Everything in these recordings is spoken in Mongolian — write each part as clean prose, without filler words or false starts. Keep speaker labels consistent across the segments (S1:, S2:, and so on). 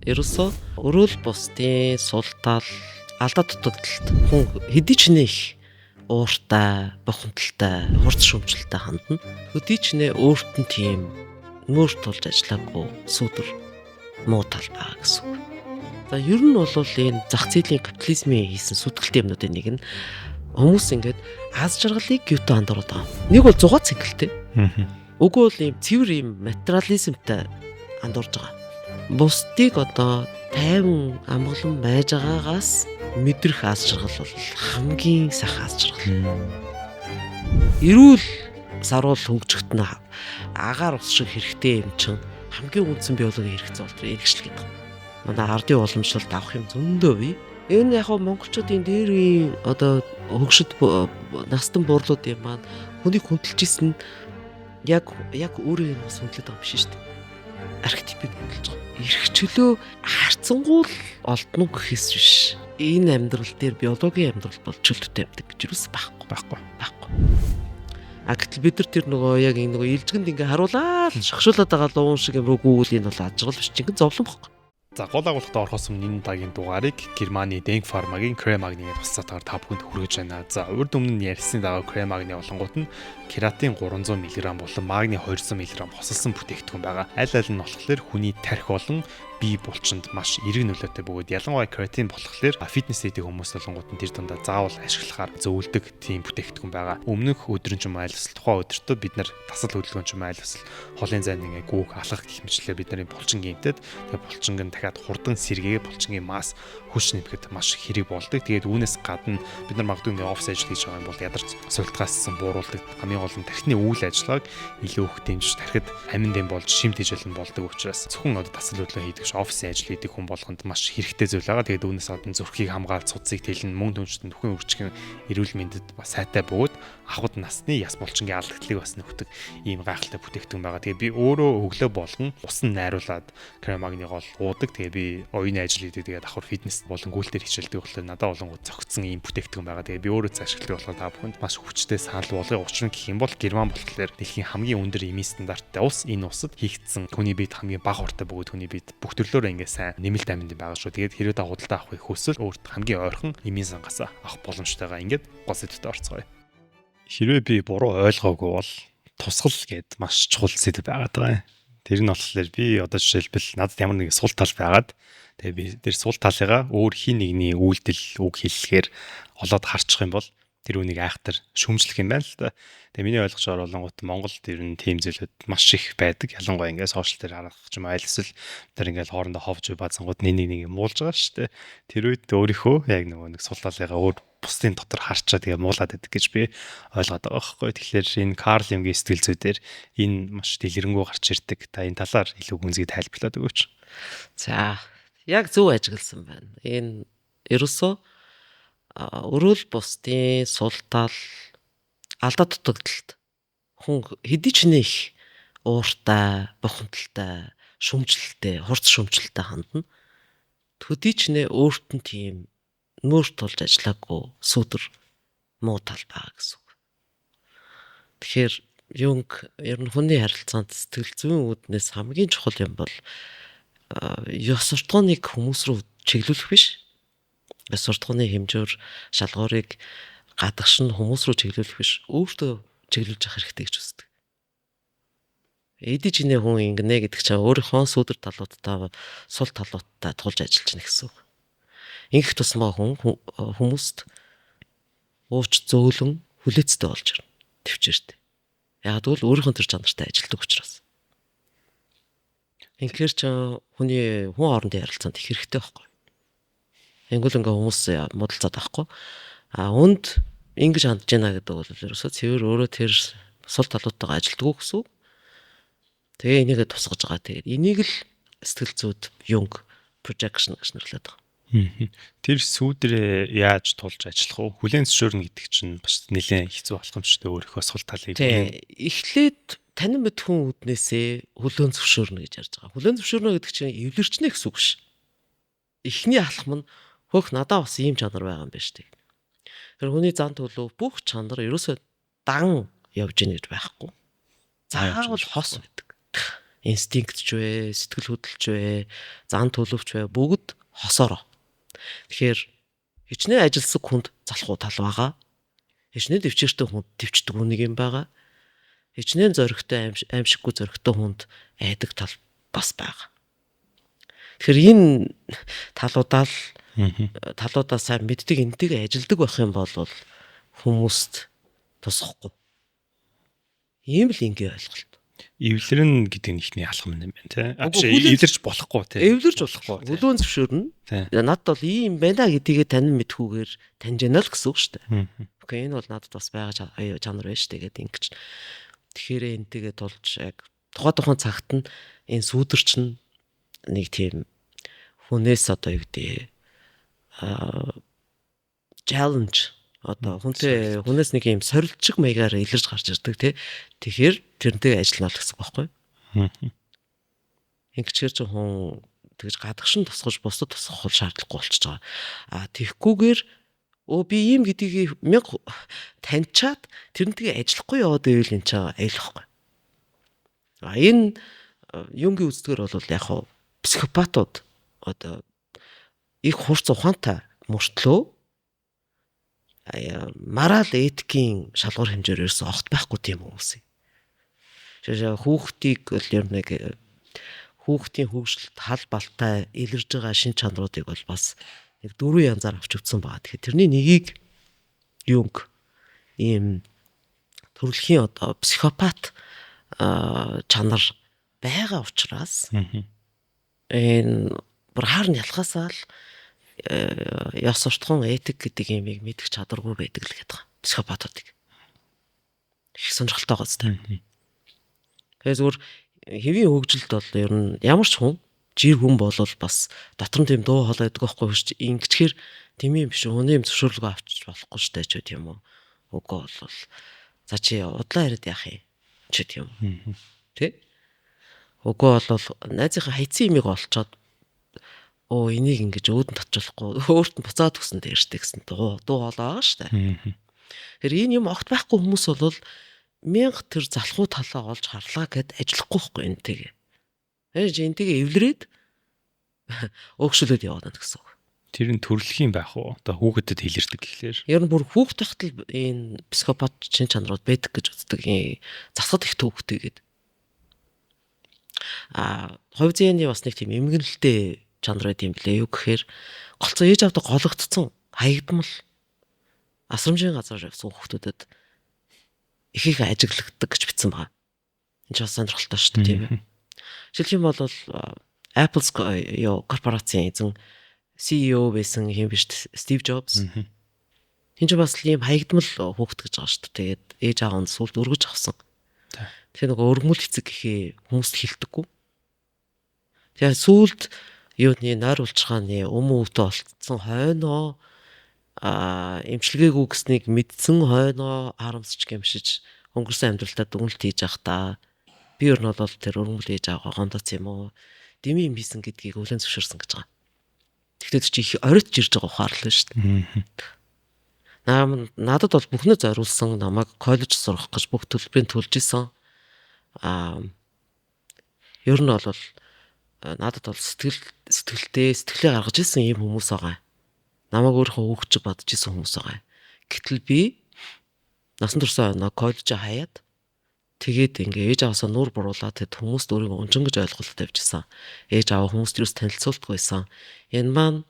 S1: ерөөсөө өрөөл бусдын сул тал алдаа дутагдалт хүн хэдий ч нэх ууртай, бохомдолтой, хурц шөмжлөлтэй хандна. Хэдий ч нэ өөрт нь тийм нүүр тулж ажиллаагүй сүдэр муу тал байгаа гэсэн үг. За ер нь бол энэ зах зээлийн капитализмын хийсэн сүтгэлтэй юмнуудын нэг нь хүмүүс ингээд аз жаргалыг гівтэ андуураад байгаа. Нэг бол зугаа цэнгэлтэй. Үгүй бол ийм цэвэр ийм материализмтай андуурж байгаа. Бусдыг одоо тайван амгалан байж байгаагаас мэдрэх аз жаргал бол хамгийн сайхан аз жаргал. Эрүүл саруул хөгжөхт нь агаар ус шиг хэрэгтэй юм чин хамгийн үндсэн биологийн хэрэгцээ бол эргэжил гэдэг. Манай ардын уламжлалт авах юм зөндөө бий. Энэ яг монголчуудын дээр үеийн одоо хөгшөд настан буурлуудын маань хүнийг хүндэлж исэн яг өөрийн бас хүндлээд байгаа юм биш шүү дээ. Архетипийг хүндэлж байгаа. Эрх чөлөө харцангуул олдно гэхээс биш. Энэ амьдрал дээр биологийн амьдрал бол чөлөөтэй амьдаг гэж юус байхгүй. Гэтэл бид нар тэр нөгөө яг энэ нөгөө илжгэнд ингээ харуулаад шахшуулаад байгаа луун шиг юм руу гүйл энэ бол аж аргал биш чинь зовлон байхгүй.
S2: За гол агуулгад орохоос өмнө энэ удаагийн дугаарыг Германы Denk Pharma-гийн Крemagny-гийн туслахтайгаар та бүхэнд хүргэж байна. За урд өмнө нь ярьсны дагуу Крemagny болонгууд нь кератин 300 мг болон магний 200 мг хосолсон бүтээгдэхүүн байгаа. Аль аль нь болохоор хүний тархи болон бие булчинд маш эрэг нөлөөтэй бөгөөд ялангуяа кератин болохоор фитнес хийдэг хүмүүс болонгууд нь тэр дундаа заавал ашиглахаар зөвлөдөг тийм бүтээгдэхүүн байгаа. Өмнөх өдрөн ч юм айл эсвэл тухайн өдөртөө бид нар тасал хөдөлгөөн ч юм айл эсвэл холын зайн ингээ гүүх алхах гэх мэтлээ бид нарын булчин гинтэд тэгээ булчинг нь дахиад хурдан сэргээгээ булчингийн масс хүч нэмэхэд маш хэрэг болдог. Тэгээд үүнээс гадна бид нар магадгүй ингээ офс ажил хийж байгаа юм бол ядарч сувилтгаассан бууруулдаг. Хамгийн гол нь тархины үйл ажиллагааг илүү их дэмжиж тархид амин дэм болж шимт хижээлэн болдог учраас зөвхөн одоо тасал хөдөлгөөн хийдэг офисын ажил хийдэг хүн болгонд маш хэрэгтэй зүйл байгаа. Тэгээд үүнээс гадна зүрхийг хамгаалж цуцыг тэлэн мөн түншид нөхөн үржихэн эрүүл мэндэд бас сайтай бөгөөд ахуйд насны яс булчингийн алдагдлыг бас нөхдөг ийм гайхалтай бүтээгдэхүүн байгаа. Тэгээд би өөрөө өглөө болгон усан найруулад Крemagny гол уудаг. Тэгээд би оюуны ажил хийдэг. Тэгээд давхар фитнес болон гүйлтээр хичээлдэг болохоор надад болонгууд зөгцсөн ийм бүтээгдэхүүн байгаа. Тэгээд би өөрөө ашигладаг болохоор та бүхэнд маш хүчтэй санал болгоё. Учир нь гэх юм бол Герман болохоор дэлхийн хамгийн өндөр эмийн стандарттай улс. Энэ улсад хийгдсэн хүний биед хамгийн бага уртай бөгөөд хүний биед бүх төрлөөр ингээ сайн нэмэлт аминд байгаа шүү. Тэгээд хэрвээ та худалдаа авахыг хүсвэл өөрт хамгийн ойрхон эмийн сангаас авах боломжтойгоо ингээд гол сэдвээр орцгоё. Хэрвээ би буруу ойлгоогүй бол тусгал гэд маш чухал сэдв байгаад байгаа юм. Тэр нь болохоор би одоо жишээлбэл надад ямар нэг сул тал байгаад тэгээ би тэр сул талыгаа өөр хин нэгний үйлдэл үг хэллэхээр олоод харчих юм бол тэр үнийг айхтар шүмжлэх юм байна л да. Тэгээ миний ойлгочоор болонгууд Монголд ер нь тийм зүйлүүд маш их байдаг. Ялангуяа ингээ сошиал дээр харах ч юм айл эсвэл тэр ингээл хоорондоо ховж баазангууд нэг муулж байгаа шүү дээ. Тэр үед өөрийнхөө яг нэг сул талыгаа өөр бусдын дотор харчаа тэгээ муулаад байдаг гэж би ойлгоод байгаа байхгүй. Тэгэхээр энэ Карл Юнгийн сэтгэл зүйдээр энэ маш дэлгэрэнгүй гарч ирдэг. Та энэ талаар илүү гүнзгий тайлбарлаад өгөөч.
S1: За яг зөв ажигласан байна. Энэ ерөөсөө өрөөл бусдын сул тал алдаа дутагдалт хүн хэдий ч нэх ууртай, бохомдолтой, шөмжлөлтэй, хурц шөмжлөлтэй хандна. Төдий ч нэ өөрт нь тийм нүүр тулж ажиллаагүй сүдэр муу тал байгаа гэсэн үг. Тэгэхээр Юнг ер нь хүний харилцаанд сэтгэл зүйн үүднээс хамгийн чухал юм бол ёс суртахууныг хүмүүс рүү чиглүүлэх биш. Ёс суртахууны хэмжээр шалгуурыг гадагш нь хүмүүс рүү чиглүүлэх биш. Өөртөө чиглүүлж явах хэрэгтэй гэж үздэг. Эдий чиний хүн ингэнэ гэдэг чинь өөрийнхөө сүдэр талуудтай сул талуудтай тулж ажиллаж байна гэсэн үг. Ингэх тусмаа хүмүүст ууч зөөлөн хүлээцтэй болж ирнэ. Төвчээртэй. Яг тэгвэл өөрийнхөө төр чанартай ажилтдаг учраас. Инхээр ч хүний хүн хоорондын харилцаанд их хэрэгтэй байхгүй. Ингүүл ингээ хүмүүс муудалцаад авахгүй. Үнд ингэж хандж байна гэдэг бол ерөөсөө цэвэр өөрөө тэр сул талуудтайгаа ажилтдаг гэсэн үг. Тэгээ энийгээ тусгаж байгаа. Тэгээд энийг л сэтгэл зүйд Юнг projection гэж нэрлэдэг байгаа.
S2: Тэр сүүдрээ яаж тулж ажиллах вэ? Хүлээн зөвшөөрнө гэдэг чинь бас нэлээд хэцүү болох юм шүү дээ. Өөрийнхөө сул талыг.
S1: Эхлээд танин мэд хүн үднээсээ хүлээн зөвшөөрнө гэж ярьж байгаа. Хүлээн зөвшөөрнө гэдэг чинь эвлэрчнэ гэсэн үг ш. Эхний алхам нь хөх надад бас ийм чанар байгаа юм байна шүү дээ. Тэр хүний зан төлөв бүх чанар ерөөсөө дан явж ийн гэж байхгүй. Заавал хос байдаг. инстинкт ч вэ, сэтгэл хөдлөлч вэ, зан төлөвч вэ бүгд хосороо. Тэгэхээр хичнээн ажилсаг хүнд залхуу тал байгаа. Хичнээн төвчээртэй хүнд төвчдөг нэг юм байгаа. Хичнээн зоригтой аимшиггүй зоригтой хүнд айдаг тал бас байгаа. Тэгэхээр энэ талуудаа сайн мэддэг энтэйгээ ажилдаг байх юм бол хүмүүст тусахгүй. Ийм л ингээ ойлголт.
S2: Эвлэрэн гэдэг нь ихний алхам юм байна тий. Эвлэрч болохгүй тий.
S1: Эвлэрч болохгүй. Хүлээн зөвшөөрнө. Надад бол ийм байна гэдгийг танин мэдхүүгээр таньж яана л гэсэн үг шүү дээ. Окей, энэ бол надад бас байгаа чанар байна шүү дээ гэдэг ингэж. Тэгэхээр энтэйгээ тулж яг тухайн цагт нь энэ сүүдэрч нь нэг тийм хүнээс одоо юу гэдэг challenge одоо хүнээс нэг юм сорилтчиг маягаар илэрж гарч ирдэг тий. Тэгэхээр тэрнтэй ажиллана гэсэн байхгүй. Ингэчээр ч хүн тэгж гадагшин тусгаж бусдад тусгах шаардлагагүй болчихж байгаа. Тэгхгүйгээр би ийм гэдгийг таньчаад тэрнтэйгээ ажиллахгүй яваад байвал энэ ч айлахгүй. Энэ юнгийн үздгээр бол яг хав психопатууд одоо их хурц ухаантай мөртлөө морал этикийн шалгуур хэмжээр ерөөсөө огт байхгүй тийм хүмүүс. Жишээ хүүхдийг бол ер нь хүүхдийн хөгжилт хал балтай илэрж байгаа шин чанаруудыг бол бас нэг 4 янзаар авч үзсэн байгаа. Тэгэхээр тэрний нэгийг юнг ийм төрөлхийн одоо психопат чанар байгаа учраас энэ бүр хаар нь ялхасаа л яс суртахуун этик гэдэг юмыг мэдэх чадваргүй байдаг л гэдэг. Психопатуудыг. Их сонирхолтой гоц таа. Тэгээ зүгээр хэвийн хөгжилд бол ер нь ямар ч хүн жир хүн болвол бас дотор нь тийм дуу хоолой байдаг байхгүй шүү дээ. Ингэчээр тийм юм биш. Хүний юм зөвшөөрлөгөө авчиж болохгүй шүү дээ ч тийм үү. Үгүй бол за чи удлаа яриад яах юм ч тийм үү. Тэ? Үгүй бол найзынхаа хайцсан имийг олцоод энийг ингэж өөдөнд татчихлахгүй өөрт нь буцаад өгсөн дээрштэй гэсэн дуу хоолой байгаа шүү дээ. Тэгэхээр энэ юм огт байхгүй хүмүүс бол 1000 тэр залхуу талаа олж харлаа гэд ажиллахгүй байхгүй энтэйгээ. Энтэйгээ эвлэрээд өөгшөлөд яваад гэсэн үг.
S2: Тэр нь төрөлхийн байх уу? Одоо хүүхдэд хэлэрдэг гэхлээр.
S1: Ер нь бүр хүүхд тахтал энэ психопат чин чанарууд байдаг гэж үздэг. Засгад их төвхтэй гэдэг. Хувь зээний бас нэг тийм эмгэнэлтэй чанар байт юм блэ юу гэхээр голцоо ээж авдаг гологдсон хаягдмал асрамжийн газар явсан хүүхдүүдэд ихийг ажиглагддаг гэж бичсэн байгаа. Энэ ч бас сонирхолтой шүү дээ тийм ээ. Жишээлх юм бол Apple корпорацийн эзэн CEO байсан юм биш Стив Джобс. Энд ч бас ийм хаягдмал хүүхэд гэж байгаа шүү дээ. Тэгээд ээж аав нь сүлд өргөж авсан. Тэгэхээр нөгөө өргөмөл эцэг гэхээ хүмүүст хэлдэггүй. Тэгээд сүлд юуны нойр улчгааны өвтө олцсон хойноо эмчилгээгүй гэснийг мэдсэн хойноо харамсч гэмшиж өнгөрсөн амьдралтаа дүгнэлт хийж явах та би ер нь бол тэр өргөмөл ээж аваа гомдоц юм уу дими юм хийсэн гэдгийг өвлөн зөвшөөрсөн гэж байгаа. Тэгтээ чи их оройтж ирж байгаа ухаар л шүү дээ. Надад бол бүхнээ зориулсан намайг коллеж сурах гэж бүх төлбөрийг төлж исэн. Ер нь бол надад бол сэтгэлээ гаргаж исэн юм хүмүүс байгаа. Намайг өөрөө хөөгч бодож исэн хүмүүс байгаа. Гэтэл би насан туршаа коллеж хаяад тэгээд ингээ ээж аваасаа нуур буруулаад тэгэд хүмүүст өөрийгөө унжин гэж ойлголт тавьжсэн. Ээж аваа хүмүүст юус танилцуулдаггүйсэн. Энэ маань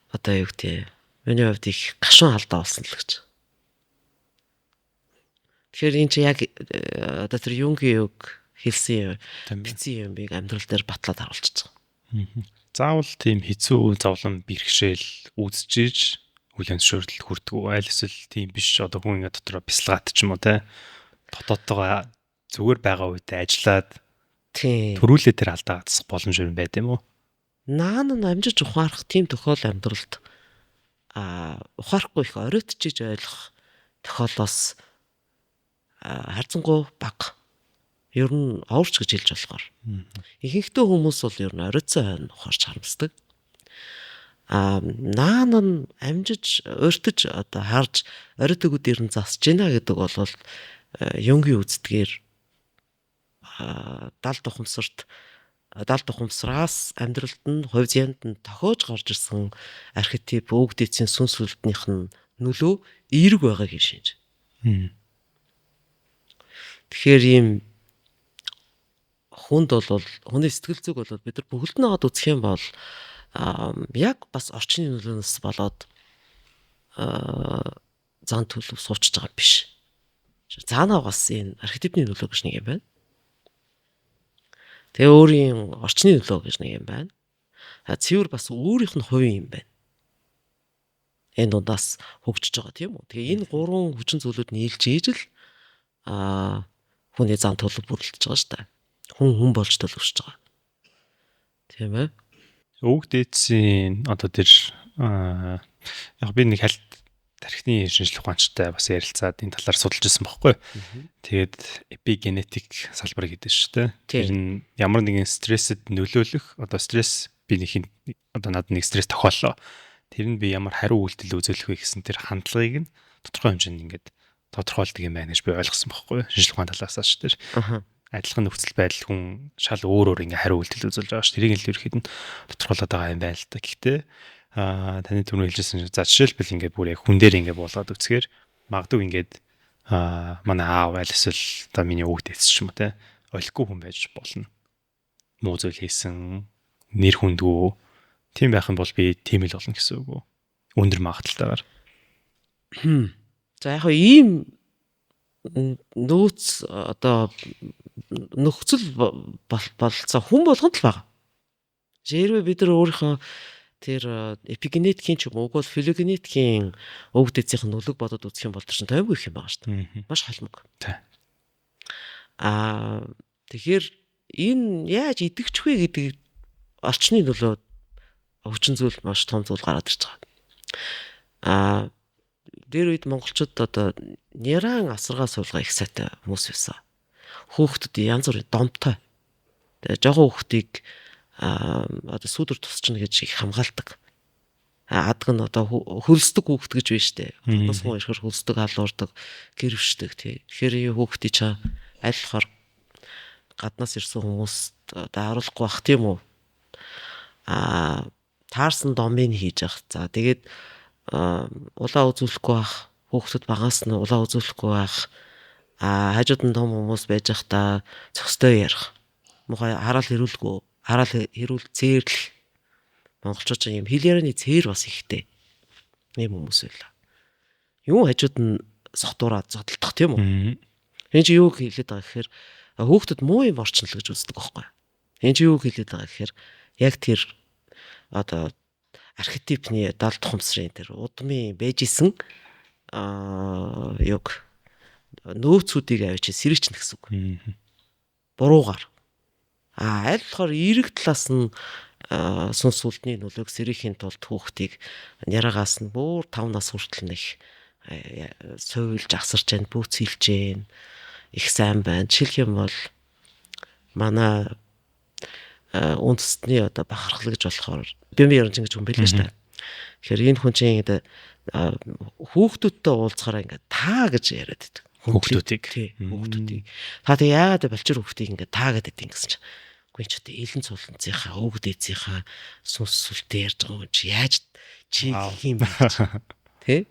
S1: одоо юу гэдэг миний хувьд их гашуун алдаа болсон л гэж. Тэгэхээр энэ чи яг одоо тэр юнгийн үг хэлсэн бицэн юм бийг амьдрал дээр батлаад харуулчихсан.
S2: Заавал тийм хэцүү зовлон бэрхшээл үүсчиж хүлэн зөвшөөрөлд хүрдэг. Айл эсвэл тийм биш одоо хүн ингээ дотроо бясалгаад ч юм уу те дотоодтойгоо зүгээр байгаа үедээ ажиллаад төрүүлээ тэр алдаа гацсах боломж юм байд юм уу?
S1: Наан нь амжиж ухаарах тийм тохиол амьдралд ухаарахгүй их оройтчиж ойлгох тохиолоос харьцангуй бага. Ер нь оврч гэж хэлж болохоор. Ихэнхдээ хүмүүс бол ер нь оройтсан хойно ухаарч харамсдаг. Наан нь амжиж өртөж одоо харж оройтгууд ер нь засж гинэ гэдэг бол юнгийн үздгээр далд ухамсараас амьдралд нь хувь зянд нь тохиож гарч ирсэн архетип өвөг дээдсийн сүнс үлднийх нь нөлөө эерэг байгааг шинж. Тэгэхээр ийм хүнд бол хүний сэтгэл зүг бол бид нар бүгд нь аваад үзэх юм бол яг бас орчны нөлөөнөөс болоод зан төлөв суучж байгаа биш. Цаанаа бас энэ архетипны нөлөө гэж нэг юм байна. Тэгээ өөрийн орчны нөлөө гэж нэг юм байна. Цэвэр бас өөрийнх нь хувийн юм байна. Энэ дундаас хөгжиж байгаа тийм үү. Тэгээ энэ гурван хүчин зүйлүүд нийлж ижил хүний зан төлөв бүрэлдэж байгаа шүү дээ. Хүн болж төлөвшөж байгаа. Тийм ээ.
S2: Өвөг дээдсийн одоо тэр яг би нэг хальт тархины шинжлэх ухаанчтай бас ярилцаад энэ талаар судалж ирсэн байхгүй. Тэгээд эпигенетик салбар гэдэг шүү дээ. Тэр нь ямар нэгэн стрессэд нөлөөлөх одоо стресс би нэг одоо надад нэг стресс тохиоллоо. Тэр нь би ямар хариу үйлдэл үзүүлэх вэ гэсэн тэр хандлагыг нь тодорхой хэмжээнд ингээд тодорхойлдог юм байна гэж би ойлгосон байхгүй. Шинжлэх ухааны талаас ч тэр адилхан нөхцөл байдал хүн шал өөр ингээ хариу үйлдэл үзүүлж байгаа ш. Тэрийг л ерөөхдөө нь тодорхойлоод байгаа юм байна л да. Гэхдээ таны түрүү хэлжсэн за жишээлбэл ингээд бүр яг хүн дээр ингээд болгоод үзэхээр магадгүй ингээд манай аав аль эсвэл одоо миний өвөг дээдс ч юм уу те олихгүй хүн байж болно. Муу зүйл хийсэн, нэр хүндгүй тийм байх юм бол би тийм л болно гэсэн үг үү? Өндөр магадaltaгаар.
S1: За яг ийм нөөц одоо нөхцөл болцоо хүн болгонд л байгаа. Жирвэ бид нар өөрийнхөө тэр эпигенетикийн ч юм уу уул филогенетикийн өвөг дээдсийн нөлөөг бодоод үзэх юм бол тэр чинь тайвгүй их юм байгаа шүү дээ. Маш холмог. Тэгэхээр энэ яаж идэгч вэ гэдэг орчны нөлөө өвчин зүйл маш том зүйл гараад ирж байгаа. Тэр үед монголчууд одоо няран асаргаа суулгаа их сайтай хүмүүс байсан. Хүүхдүүд янз бүрийн домтой. Тэгээ жоохон хүүхдийг одоо сүдэр тусчна гэж их хамгаалдаг. Адг нь одоо хөлсдөг хүүхд гэж байна штэ. Тусгын ихээр хөлсдөг алуурдаг, гэрвшдэг тий. Тэгэхээр хүүхдий чаа аль болохоор гаднаас ирсэн хүмүүст одоо харуулахгүй бах тийм үү. Таарсан домыг хийж явах. За тэгээд улаа үзүүлэхгүй байх. Хүүхдүүд багаас нь улаа үзүүлэхгүй байх. Хажууд нь том хүмүүс байж захта зөкстэй ярих. Мухай хараал хэрүүлгүй. Хараал хэрүүл зээрлэл. Монголчууд юм хэл ярианы зээр бас ихтэй. Ийм хүмүүс байла. Юу хажууд нь сотураад зодтолдох тийм үү? Энэ чи юу хэлээд байгаа гэхээр хүүхдүүд муу юм орчнол гэж үздэг байхгүй. Энэ чи юу хэлээд байгаа гэхээр яг тэр одоо архетипны далд ухамсарын тэр удмын бэжсэн юг нөөцүүдийг авчиж сэрэгчнэ гэсэн үг. Буруугаар. Аль болохоор эерэг талаас нь сүнс үлдний нөлөөг сэрэхийн тулд хүүхдийг нярагаас нь бүр 5 нас хүртэл нэг суйлж асарч जैन бүүцэлж जैन их сайн байна. Жишээлх юм бол манай үндэстний одоо бахархал гэж болохоор бэмби яринч гэж хүн байлаа шүү дээ. Тэгэхээр энэ хүн чинь ингээд хүүхдүүдтэй уулзахаараа ингээд таа гэж яриад байдаг.
S2: Хүүхдүүдийг.
S1: Хүүхдүүдийг. Та тэг яагаад балчир хүүхдийг ингээд таа гэдэг юм гэсэн чинь. Үгүй ч одоо элен цууланцынхаа өвөг дээдсийнхаа сүнс сүлтээ ярьж байгаа юм чи яаж чи юм бэ? Тэ?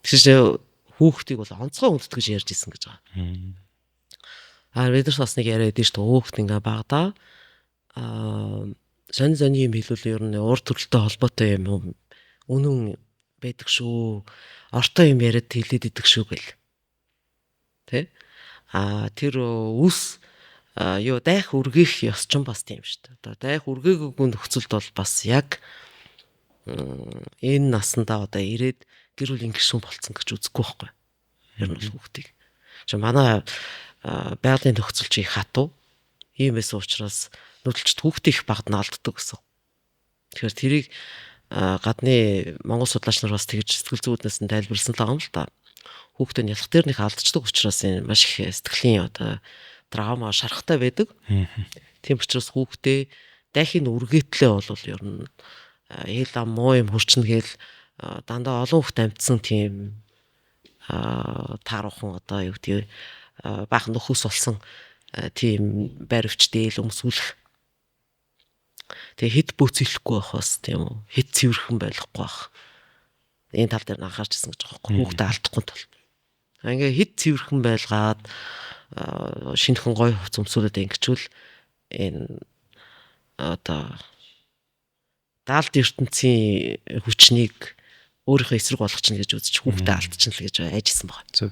S1: Тэгэхээр хүүхдийг бол онцгой хүндэт гэж ярьж исэн гэж байгаа. Бид нар бас нэг яриад дээ шүү дээ. Хүүхд ингээ багада сони юм хэлүүл ер нь уур төрөлтэй холбоотой юм үнэн байдаг шүү. Ортой юм яриад хэлээд идэг шүү гэл. Тэ? Тэр үс юу дайх үргэх ёс ч бас тийм шүү дээ. Одоо дайх үргээгүй нөхцөлд бол бас яг энэ насандаа одоо ирээд гэр бүлийн гишүүн болцсон гэж үзэхгүй байхгүй. Ер нь хүүхдийг. Чи манай байгалийн нөхцөл чи хатуу. Ийм байсан учраас нөлөлчд хүүхдийн их багт нь алддаг гэсэн. Тэгэхээр тэрийг гадны монгол судлаач нар бас тэгж сэтгэл зүйднээс нь тайлбарласан л байгаа юм л да. Хүүхдээ ялах дээр нэг алдчихдаг учраас энэ маш их сэтгэлийн одоо драма шарахтай байдаг. Тийм учраас хүүхдээ дахин үргээтлээ бол ер нь eel ам муу юм хурцна гээл дандаа олон хүүхд амтсан тийм тааруухан одоо юу гэдэг баахан нөхөс болсон тийм байр өвчтэй л өмсүүлэх. Тэгээ хэд бөөцөөлөхгүй байх бас тийм үү. Хэд цэвэрхэн байхгүй байх. Энэ тал дээр анхаарч ирсэн гэж байгаа байхгүй. Хүүхдээ алдахгүй тул. Ингээ хэд цэвэрхэн байлгаад шинэхэн гоё хувц өмсүүлээд ингэчүүл энэ одоо даалд ертөнцийн хүчнийг өөрийнхөө эсрэг болгочихно гэж үзэж хүүхдээ алдчихна л гэж айжсэн байна.
S2: Зөв.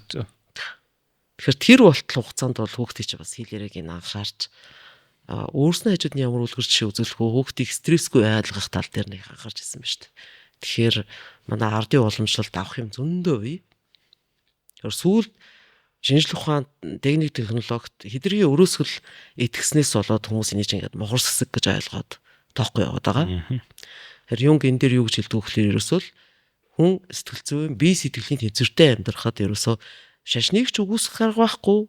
S1: Тэгэхээр тэр болтол хугацаанд бол хүүхдээ чи бас хилээрэг ин анхаарч өөрснөө хажууд нь ямар үлгэр жишээ үзүүлэх вэ? Хүүхдийг стрессгүй айлгах тал дээр нэг анхаарч ирсэн байна шүү дээ. Тэгэхээр манай ардын уламжлалт авах юм зөндөө бий. Тэр сүүл шинжлэх ухаан, техник технологид хэдэргийн өрөөсгөл итгэснээс болоод хүмүүс энийг ингээд мохорс хэсэг гэж ойлгоод тоохгүй яваад байгаа. Тэр Юнг энэ дээр юу гэж хэлдэг вэ гэхээр ерөөсөө хүн сэтгэл зүйн бие сэтгэлийн тэнцвэртэй амьдрахад ерөөсөө шашныг ч үгүйсэх арга байхгүй.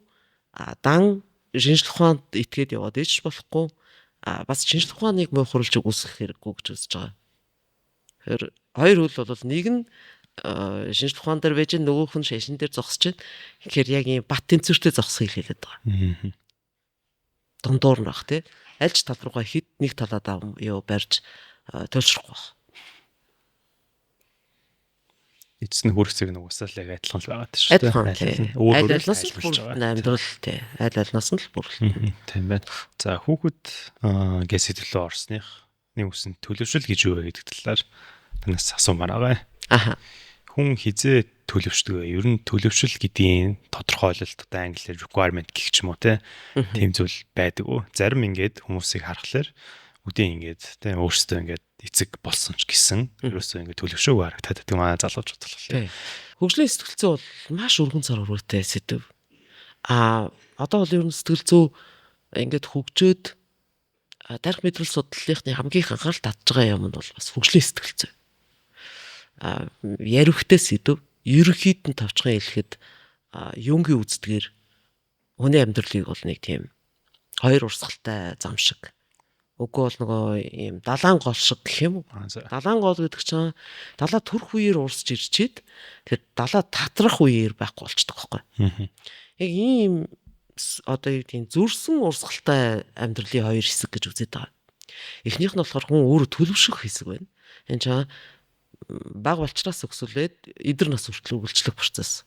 S1: Дан шинжлэх ухаанд итгээд яваад ич болохгүй. Бас шинжлэх ухааныг муухарлж үгүйсэх хэрэггүй гэж үзэж байгаа. Тэр хоёр хөл бол нэг нь шинжлэх ухаан дээр байж нөгөөх нь шашин дээр зогсож байна. Тэгэхээр яг ийм бат тэнцвэртэй зогсхийг хэлээд байгаа. Дундуур нь баг тий. Аль ч тал руугаа хэд нэг талаад юу барьж төлшрөхгүй баг.
S2: Эцэс нь хүрхцэг нэг усаал яг адилхан л байгаа шүү дээ.
S1: Аль алнаас л бүрэлдэхүүн амьдрал тий. Аль алнаас нь л бүрэлдэхүүн.
S2: Тийм байна. За хүүхэд гэсэдлөө орсных нэг үсэн төлөвшөл гэж юу вэ гэдэг талаар танаас асуумаар байгаа.
S1: Аха.
S2: Хүн хизээ төлөвшдөг вэ? Ер нь төлөвшөл гэдгийн тодорхойлолт одоо англиар requirement гэх ч юм уу тийм зүйл байдаг уу? Зарим ингээд хүмүүсийг харахаар үдийн ингээд тийм өөрсдөө ингээд эцэг болсон ч гэсэн ерөөсөө ингээд төлөвшөөгүй харагдаад байдаг манай залуучууд бол.
S1: Хөгжлийн сэтгэл зүй бол маш өргөн цар хүрээтэй сэдв. Одоо бол ер нь сэтгэл зүй ингээд хөгжөөд тарих мэдрэл судлалынхны хамгийн их анхаарал татж байгаа юм нь бол бас хөгжлийн сэтгэл зүй. Ярихтэй сэдв ерөнхийд нь тавчхан хэлэхэд Юнгийн үздгээр хүний амьдралыг бол нэг тийм хоёр урсгалтай зам шиг. Үгүй бол нөгөө ийм далайн гол шиг гэх юм уу? Далайн гол гэдэг чинь далаа төрөх үеэр урсж ирчээд тэр далаа татрах үеэр байхгүй болчдөг байхгүй. Яг ийм одоо юу тийм зүрсэн урсгалтай амьдралын хоёр хэсэг гэж үзээд байгаа. Эхнийх нь болохоор хүн өөрөө төлөвшөх хэсэг байна. Энэ чинь баг болчраас өксөлээд эдэр нас хүртэл үргэлжлэх процесс.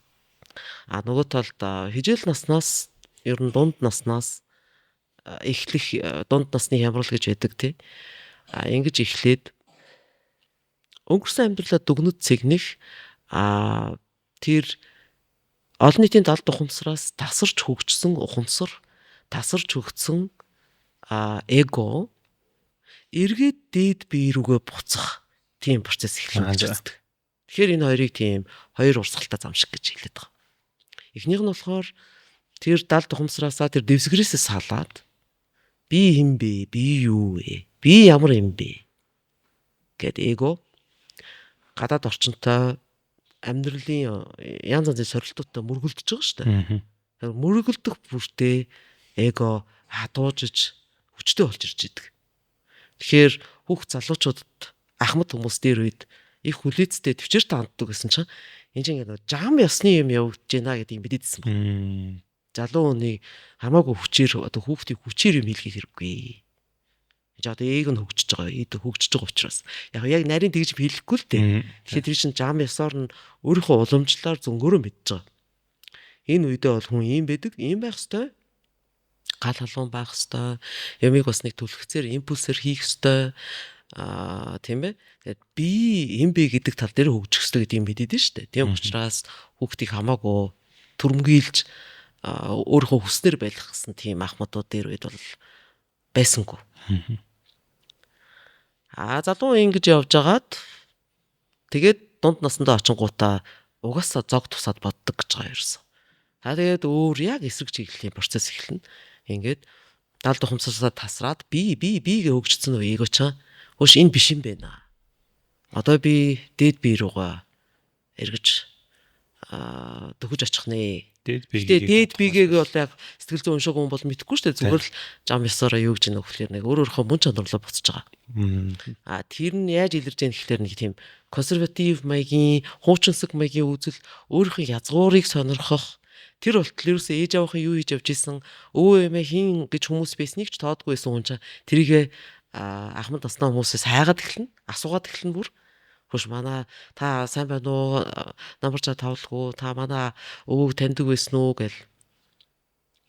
S1: Нөгөө талд хижээл наснаас ер нь дунд наснаас эхлэх дунд насны хямрал гэж байдаг тий. Ингэж эхлээд өнгөрсөн амьдралаа дүгнэж цэгнэх тэр олон нийтийн далд ухамсараас тасарч хөгжсөн ухамсар, тасарч хөгжсөн эго эргээд дээд бие рүүгээ буцах тийм процесс эхлэх гэж үздэг. Тэгэхээр энэ хоёрыг тийм хоёр урсгалтай зам шиг гэж хэлээд байгаа. Эхнийх нь болохоор тэр далд ухамсараасаа тэр дэвсгэрээсээ салаад би хэм бэ? Би юу вэ? Би ямар юм бэ? Гэт эго гадаад орчинтой амьдралын янз янзын сорилтуудтай мөргөлдөж байгаа шүү дээ. Тэр мөргөлдөх бүртээ эго хадуужж хүчтэй болж ирж идэг. Тэгэхээр хүүхд залуучуудад ахмад хүмүүс дээр үед их хүлээцтэй төвчээрт ханддаг гэсэн чинь энэ чинь ингээд жам ясны юм явагдаж байна гэдэг юм бидэдсэн байна. Залуу хүний хамаагүй хүчээр одоо хүүхдийг хүчээр юм хийлгэх хэрэггүй. Энд одоо ээг нь хөгжиж байгаа, эд хөгжиж байгаа учраас яг нарийн тэгж хийлэхгүй л дээ. Тэгэхээр тэр чинь жам ясаар нь өөрийнхөө уламжлалаар зөнгөөрөө мэдж байгаа. Энэ үедээ бол хүн ийм байдаг, ийм байх ёстой. Гал халуун байх ёстой. Ямиг бас нэг түлхцээр импульсээр хийх ёстой. Тийм ээ. Тэгээд би юм бэ гэдэг тал дээр хөгжих ёстой гэдэг юм бидэдэн шүү дээ. Тийм учраас хүүхдийг хамаагүй түрмгийлж өөрийнхөө хүснэр байлгах гэсэн тийм ахмадууд дээр үед бол байсангүй. Залуу ингэж явж агаад тэгээд дунд насндаа очингуудаа угаасаа зог тусаад боддог гэж байгаа юмсан. Тэгээд өөр яг эсрэг чиглэлийн процесс эхэлнэ. Ингээд далд ухамсарсаа тасраад би гээ хөгжсөн үү эго чаа. Хөөш энэ биш юм байна. Одоо би дээд бие руугаа эргэж төгөж очих нэ. Дээд биегээ бол яг сэтгэл зүйн уншаагүй хүн бол мэдэхгүй шүү дээ. Зүгээр л жам ясаараа юу гэж нөхөхлөөр нэг өөрөөхөө мөн чанарлаа буцаж байгаа. Тэр нь яаж илэрж яах гэхээр нэг тийм консерватив маягийн, хуучинсаг маягийн үзэл өөрийнхөө язгуурыг сонирхох Тэр болтол ерөөсөө ээж аваахын юу хийж явж исэн өвөө эмээ хин гэж хүмүүс байсныг ч тоодгүй байсан хүн чинь тэрийг ахмад наснаа хүмүүсээс хайгаад эхэлнэ, асуугаад эхэлнэ бүр. Хөөш манай та сайн байна уу? Намарчаа тавлгүй. Та манай өвөг таньдаг байсан уу гэл.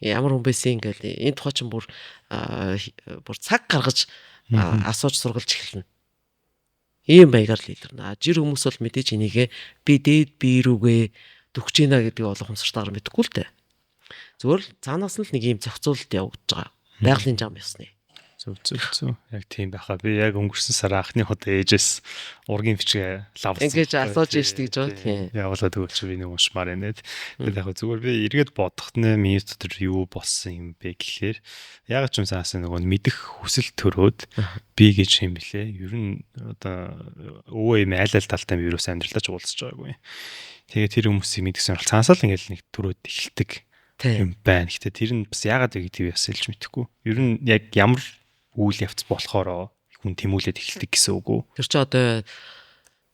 S1: Ямар хүн байсан гэл энэ тухай чинь бүр цаг гаргаж асууж сургалж эхэлнэ. Ийм байгаар л илэрнэ. Жир хүмүүс бол мэдээж энийгээ би дээд би рүүгээ дөгч гинэ гэдгийг олон хүмүүсээр мэдэхгүй л дээ. Зүгээр л цаанаас нь л нэг ийм зохицуулалт явагдаж байгаа. Байгалийн зам ёсны.
S2: Зөв. Яг тийм байхаа. Би яг өнгөрсөн сар анхны удаа ээжээс ургийн бичгээ лавсан.
S1: Ингэж асууж ийж гэж байгаа тийм.
S2: Явуулаад өгч би нэг уншмаар байна. Тэгээд яг зүгээр би эргээд бодохт миний дотор юу болсон юм бэ гэхээр яг ч юм цаасан нөгөө мэдэх хүсэл төрөөд би гэж юм блэ. Ер нь одоо өвөө юм айл талтай би юус амьдралаач уулзж байгаагүй. Тэгээд тэр хүмүүсийг мэдгсэн бол цаасаал ингээл нэг төрөөд эхэлдэг юм байна. Гэтэ тэр нь бас яагаад вэ гэдгийг бас илж мэдэхгүй. Ер нь яг ямар үйл явц болохоор хүн тэмүүлээд эхэлдэг гэсэн үг үү?
S1: Тэр чи одоо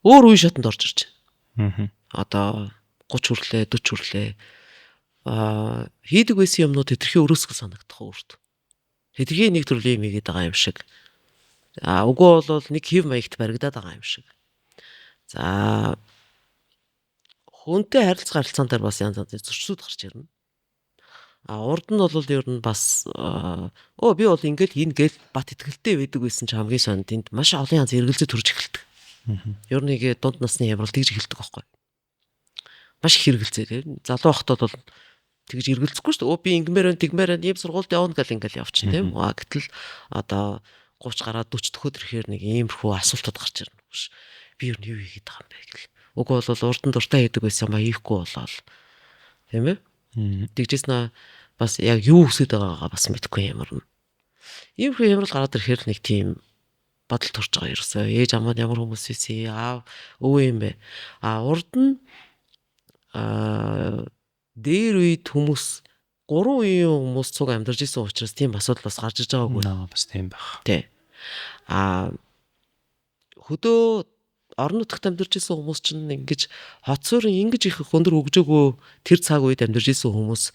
S1: өөр үе шатанд орж ирж
S2: байна.
S1: Одоо 30 хүрлээ, 40 хүрлээ. Хийдэг байсан юмнууд хэтэрхий өрөөсгөл санагдах өөрт. Хэтэрхий нэг төрлийн юм хийгээд байгаа юм шиг. Үгүй бол нэг хэв маягт баригдаад байгаа юм шиг. За хүнтэй харилцаан дээр бас янз янзын зөрчилүүд гарч ирнэ. Урд нь бол ер нь бас би бол ингээл хийнэ гэл бат итгэлтэй байдаг байсан ч хамгийн сонд энд маш олон янз эргэлзээ төрж эхэлдэг. Ер нь нэг дунд насны хямрал тэгж эхэлдэг байхгүй. Маш их эргэлзээ тийм. Залуу хахтад бол тэгж эргэлзэхгүй шүү дээ. Би ингэмээр тэгмээр ийм сургуульд явна гэл ингээл явчихна тийм. Гэтэл одоо 30 гараад 40 төхөд ирэхээр нэг иймэрхүү асуултууд гарч ирнэ. Би ер нь юу хийгээд байгаа юм бэ гэл. Уг бол урд нь дуртай хийдэг байсан юм хийхгүй болол. Тийм ээ? Тэгжсэн бас яг юу хүсэж байгаагаа бас мэдэхгүй ямар. Иймэрхүү ямар л гараад ирэхээр нэг тийм бодол төрж байгаа ерөөсөө. Ээж амаад ямар хүмүүс ийсээ аав өвөө юм бэ. Урд нь дээр үед хүмүүс 3 үеийн хүмүүс цуг амьдарч исэн учраас тийм асуудал бас гарч иж байгаагүй.
S2: Бас тийм байх.
S1: Тий. Хөдөө орон нутагт амьдарч исэн хүмүүс чинь ингэж хот суурин ингэж их хөндөр хөгжөөгөө тэр цаг үед амьдарч исэн хүмүүс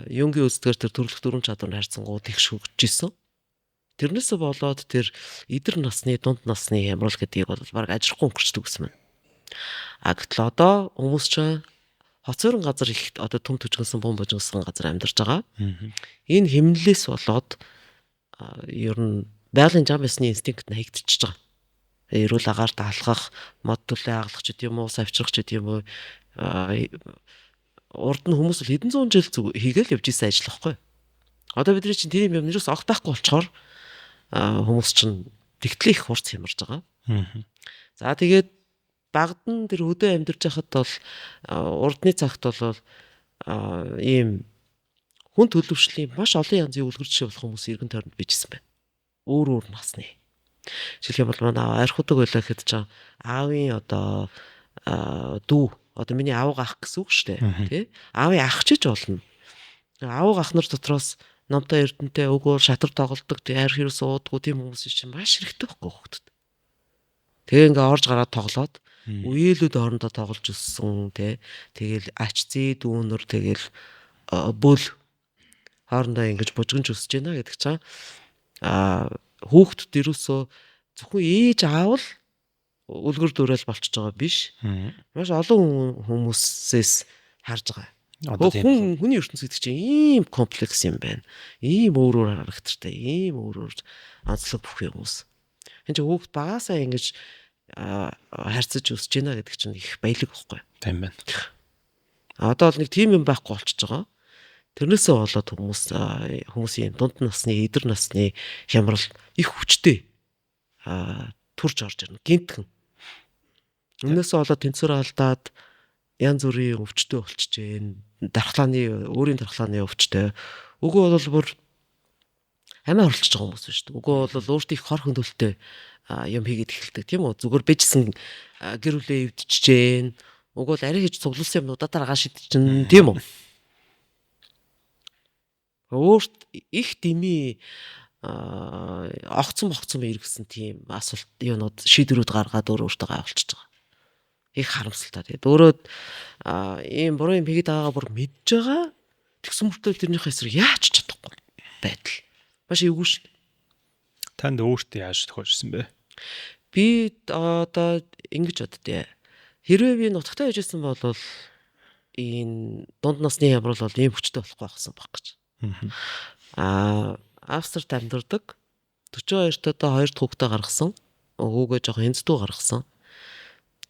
S1: юнгийн үсдгээр тэр төрөлх дүрм чадвар хайрцангууд их шүгж исэн. Тэрнээсээ болоод тэр эдэр насны дунд насны ямрал гэдгийг бол баг ажирахгүй өнгөрчдөг гэсэн мэн. Гэтэл одоо хүмүүс чинь хот суурин газар их одоо төм төжгөнсөн бом божгонсон газар амьдарч байгаа. Энэ хэмнэлээс болоод ер нь байгалийн зам ёсны инстинкт нь хаягдчихж байгаа. Эрүүл агаарт алхах, мод төлөө агалах ч гэдэм юм уу, савчрах ч гэдэм юм уу. Урд нь хүмүүс л хэдэн зуун жил хийгээл явж исэн ажил واخгүй. Одоо бидний чинь тийм юм нэрээс огт байхгүй болчоор хүмүүс чинь тэгтлээ их хурц хямарж байгаа. За тэгээд багад нь тэр өдөө амьдарч байхад бол урдны цагт бол ийм хүн төлөвшлийн маш олон янзын үлгэр жишээ болох хүмүүс иргэн тойронд bijсэн байна. Өөр насны. Жишээлбэл бол манай архиудаг байлаа гэхэд ч аавын одоо дүү одоо миний аав ах гэсэн үг шүү дээ тий. Аавын ах ч гэж болно. Аав ах нар дотроос номтой эрдэнтэй өгөөр шатар тоглодог арх хэрэг суудгүй тийм хүмүүс чинь маш хэрэгтэй байхгүй хөөдөд. Тэгээ ингээ орж гараад тоглоод үеэлүүд хоорондоо тоглож өссөн тий. Тэгэл ач зээ дүүнэр тэгэл бүл хоорондоо ингэж бужигнж өсөж байна гэдэг чинь хүүхдүүд ерөөсөө зөвхөн ээж аав л үлгэр дуурайл болчихж байгаа биш. Маш олон хүмүүсээс харж байгаа. Хүний ертөнц гэдэг чинь ийм комплекс юм байна. Ийм өөрөөр харагдтартай, ийм өөрөөр онцлог бүх хүмүүс. Энд чинь хүүхд багасаа ингэж харьцаж өсөж байна гэдэг чинь их баялаг байхгүй.
S2: Тийм байна.
S1: Одоо бол нэг тийм юм байхгүй болчихж байгаа. Тэрнээсээ болоод хүмүүсийн дунд насны, эдэр насны хямрал их хүчтэй турж орж ирнэ. Гинтхэн. Өнөөсөө болоод тэнцвэр алдаад янз бүрийн өвчтөй болчихж байна. Өөрийн дархлааны өвчтөй. Үгүй бол бүр амиа орлож байгаа хүмүүс шүү дээ. Үгүй бол өөртөө их хор хөндөөлтөй юм хийгээд эхэлдэг тийм үү? Зүгээр бэжсэн гэр бүлээ эвдчихэж जैन. Үгүй бол арай хийж цуглуулсан юм удаатараа шидчихэн тийм үү? Өөрт их дими огцон иргэсэн тийм асуулт юунууд шийдвэрүүд гаргаад өөртөө гайвалчихж байгаа. Их харамсалтай. Тэгээд өөрөө ийм буруу юм хийгээд байгаагаа бүр мэдж байгаа. Тэгсэн мөртөө тэрнийхээ эсрэг яаж чадахгүй байдал. Маш эвгүй шүү.
S2: Танд өөртөө яаж тохиолжсэн бэ?
S1: Би одоо ингэж боддөө. Хэрвээ би нутагтаа яжсэн бол энэ дунд насны ямрал бол ийм хүчтэй болохгүй байсан баг гэж. Австрид амьдардаг 42-т одоо 2 дахь хүүхдээ гаргасан. Өвгөө жоохон энцдүү гаргасан.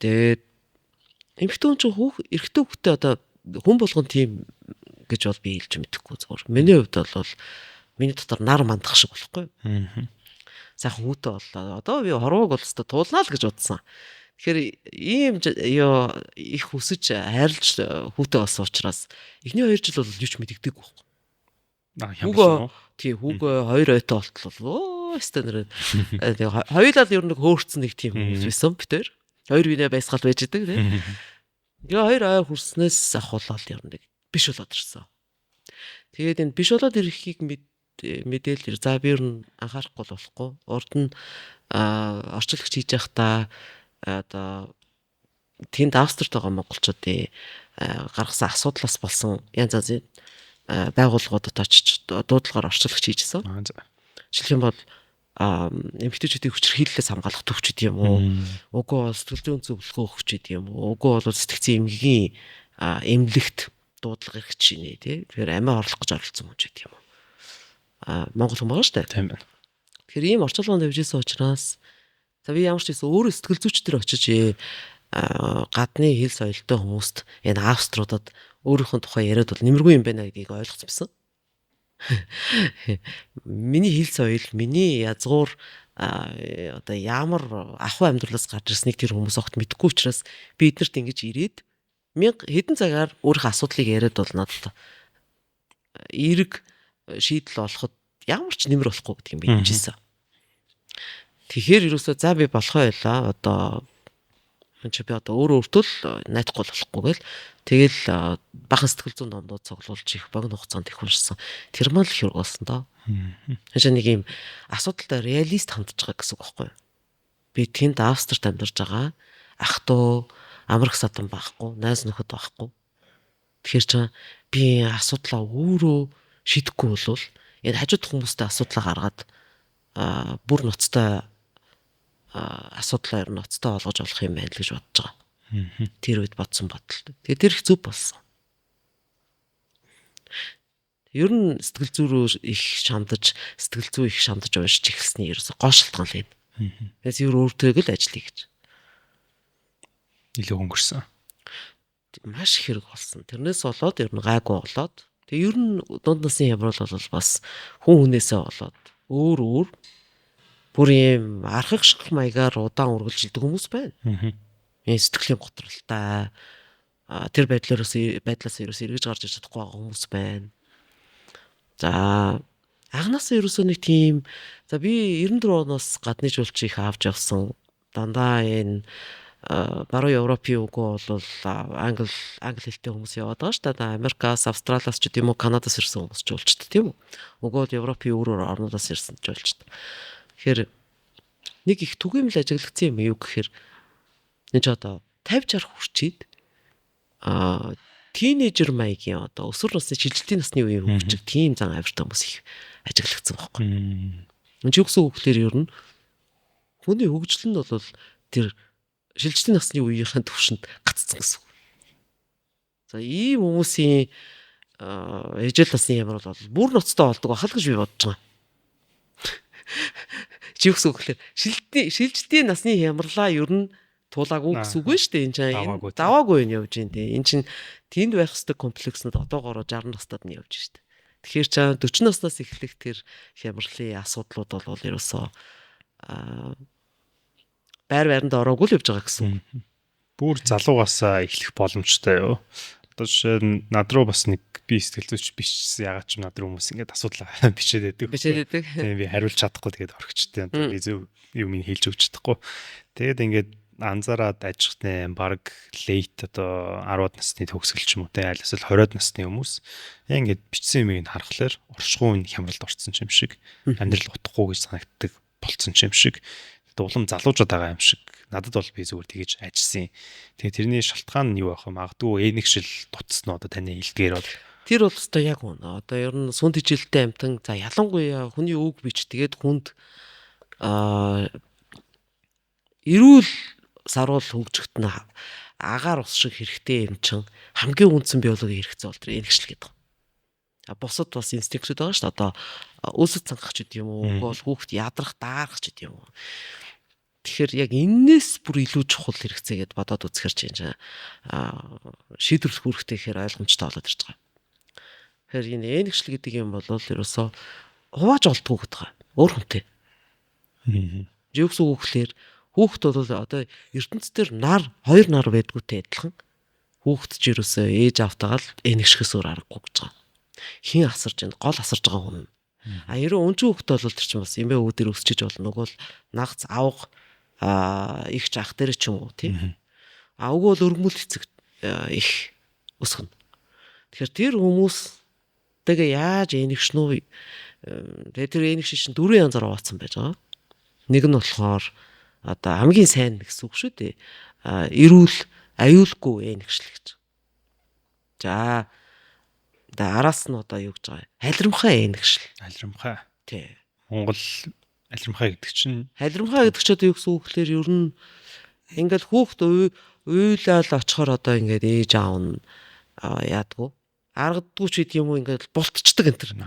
S1: Тэгээд эмэгтэй хүн чинь эрэгтэй хүүхдээ одоо хүн болгон тийм гэж бол би хэлж мэдэхгүй зүгээр. Миний хувьд бол миний дотор нар мандах шиг болохгүй. Сайхан хүүтэй боллоо. Одоо би хорвоог бол өстө туулнаа л гэж бодсон. Тэгэхээр ийм их хүсэж хайрлж хүүтэй болсон учраас эхний 2 жил бол юу ч мэддэггүй байхгүй. Хүүгээ 2 ойтой болтлоо. Өстө нэр хоёулаа ер нь хөөрцөн нэг тийм хүмүүс байсан битэр. 2 бинэ байсгал байж идэг тийм. Тэгээ 2 ой хүрснээс ахуулаад ер нь биш болоод ирсэн. Тэгээд энэ биш болоод ирэхийг мэдээлэл за би ер нь анхаарахгүй болохгүй. Урд нь орчуулагч хийж байхдаа одоо тэнд Австрид байгаа монголчуудын гаргасан асуудлаас болсон янз янзын байгууллагуудад очиж дуудлагаар орчуулагч хийжсэн. Жишээлх юм бол эмэгтэйчүүдийн хүчирхийллээс хамгаалах төвчд юм уу? Уггүй бол сэтгэл зүйн зөвлөгөө өгч идэг юм уу? Уггүй бол сэтгцийн эмгэгийн эмнэлэгт дуудлага эрхэж шинэ тий. Тэгэхээр амиа орлох гэж оролцсон хүн ч гэдэг юм уу? Монгол хүн байгаа шүү дээ.
S2: Тийм байна.
S1: Тэгэхээр ийм орчуулганд явжсэн учраас за би ямар ч гэсэн өөрөө сэтгэл зүйчдэр очиж гадны хэл соёлтой хүмүүст энэ авструудад өөрийнхөө тухай яриад бол нэмэргүй юм байна гэдгийг ойлгоцсон. Миний хэл соёл, миний язгуур одоо ямар ахуй амьдралаас гарч ирснийг тэр хүмүүс огт мэдэхгүй учраас би эднэрт ингэж ирээд 1000 хэдэн цагаар өөрийнхөө асуудлыг яриад бол надад эерэг шийдэл олоход ямар ч нэмэр болохгүй гэдгийг би хэлжсэн. Тэгэхээр ерөөсөө за би болохоо байлаа. Одоо би одоо өөртөө найдахгүй болохгүй гэл тэгэл бахан сэтгэл зүйн номдууд цуглуулж их богино хугацаанд их уншсан. Тэр мал их хэрэг болсон доо. Хажаа нэг юм асуудалтай реалист хандж байгаа гэсэн үг байхгүй юу? Би тэнд Австрид амьдарч байгаа. Ах トゥ амрах садан байхгүй, найз нөхөд байхгүй. Тэгэхээр ч би асуудлаа өөрөө шийдэхгүй болвол энэ хажууд хүмүүстэй асуудлаа гаргаад бүр ноцтой асуудлаа ер нь ноцтой олгож болох юм байна л гэж бодож байгаа. Тэр үед бодсон бодол. Тэгээ тэр их зүв болсон. Ер нь сэтгэл зүй рүү их шандаж, сэтгэл зүй их шандаж уншиж эхэлсний ерөөсө гол шалтгаан л энэ. Тэгээс ер өөртөө л ажиллая гэж.
S2: Илүү өнгөрсөн.
S1: Маш их хэрэг болсон. Тэрнээс болоод ер нь гайгүй болоод тэгээ ер нь дунд насны ямрал бол бас хүн хүнээсээ болоод өөр бүр юм архагших маягаар удаан үргэлжилдэг хүмүүс байна. Сэтгэлийн готролтой тэр байдлаас ерөөс эргэж гарч иж чадахгүй байгаа хүмүүс байна. За анхнаасаа ерөөсөө нэг тийм за би 94 оноос гадны жуулч их авч явсан. Дандаа энэ баруун Европын үгөө бол англи хэлтэй хүмүүс яваад байгаа шүү дээ. Америкаас, Австралиас ч гэдэм үү, Канадаас ирсэн хүмүүс жуулчд тийм үү. Өгөөд Европын өөр орнуудаас ирсэн жуулчд. Тэгэхээр нэг их түгээмэл ажиглагдсан юм юу гэхээр энэ ч одоо 50-60 хүрчээд тийнейжер маягийн одоо өсвөр насны шилжилтийн насны үеийн хөвчөг тийм зан авиртай хүмүүс их ажиглагдсан байхгүй. Энд юу гэсэн үг гэхээр ер нь хүний хөгжил нь бол тэр шилжилтийн насны үеийнхэн төвшөнд гаццсан гэсэн үг. За ийм хүмүүсийн ижил насны ямар бол бүр ноцтой болдог бахал гэж би бодож байгаа. Чи юу гэсэн үг гэхээр шилжилтийн насны ямарлаа ер нь туулаагүй гэсэн үг шүү дээ. Энэ чинь даваагүй нь явж байна те. Энэ чинь тэнд байх хэвээр комплекснод одоогоороо 60 настад нь явж штэ. Тэгэхээр чам 40 наснаас эхлэх тэр хямралын асуудлууд бол ерөөсөө байранд ороогүй л явж байгаа гэсэн.
S2: Бүр залуугаас эхлэх боломжтой юу? Одоо жишээ нь над руу бас нэг би сэтгэл зүйч бичсэн ягаад ч над руу хүмүүс ингэж асуудал бичээд байдаг. Тийм би хариулж чадахгүй тэгээд орхичтэй. Би зөв юм хэлж өгч чадахгүй. Тэгээд ингээд анзаараад ажихны баг лейт одоо 10-аад насны төгсгөл ч юм уу те аль эсвэл 20-аад насны хүмүүс ингээд бичсэн юмыг харахаар оршихуун хямралд орцсон юм шиг амьдрал утахгүй гэж санагддаг болцсон юм шиг улам залуужаад байгаа юм шиг Надад бол би зүгээр тэгэж ажилласан. Тэгээ тэрний шалтгаан нь юу байх вэ? Магадгүй ээнэгшил дутсан нь одоо таны хэлдгээр бол
S1: Тэр бол өстой яг үнэ. Одоо ер нь сүнт ижилтэй амтан за ялангуяа хүний үг бич тэгээд хүнд эрүүл саруул хөгжөхт нь агаар ус шиг хэрэгтэй юм чин хамгийн үндсэн биологийн хэрэгцээ бол тэр энэгшил гэдэг. Бусад бас инстинктүүд байгаа шүү дээ. Одоо үсэд цангах ч гэдэг юм уу, бол хүүхд ядрах, даарах ч гэдэг юм уу. Тэгэхээр яг энээс бүр илүү чухал хэрэгцээ гэдээ бодоод үзэхэр чинь шийдвэрлэх үүрэгтэй ихээр ойлгомжтой болоод ирж байгаа. Тэгэхээр энэ энэгшил гэдэг юм бол ерөөсөө хувааж олдгоо гэдэг байгаа. Өөр хүнтэй. Жигс үгээр хүүхд бол одоо ертөнцийн хоёр нар байдгүйтэй адилхан. Хүүхд ч ерөөсөө ээж автагаал энэгшгээс өөр аргагүй гэж байгаа. Хин асарж байна, гол асарж байгаа хүн. Ерөө өнжин хүүхд бол тэр чинь бас эмээ өвдөр өсчиж болно. Нөгөө л нагц авах их ах дээр ч юм уу тийм. Өвгөө л өргөмөл эцэг их өсгөн. Тэгэхээр тэр хүмүүстэйгээ яаж энэгшнэ үү? Тэгээ тэр энэгш чинь дөрвөн янзаар хуваацсан байж байгаа. Нэг нь болохоор одоо хамгийн сайн гэсэн үг шүү дээ. Эрүүл, аюулгүй энэгшил гэж. За араас нь одоо юу гэж байгаа? Халирамхай энэгшил.
S2: Халирамхай.
S1: Тий.
S2: Монгол халирамхай гэдэг чинь
S1: халирамхай гэдэг чинь одоо юу гэсэн үг гэхээр ер нь ингээл хүүхд уйлал очихоор одоо ингээд ээж аав нь яадгүй аргадгүй ч гэдэг юм уу ингээд бултчдаг энэ төр.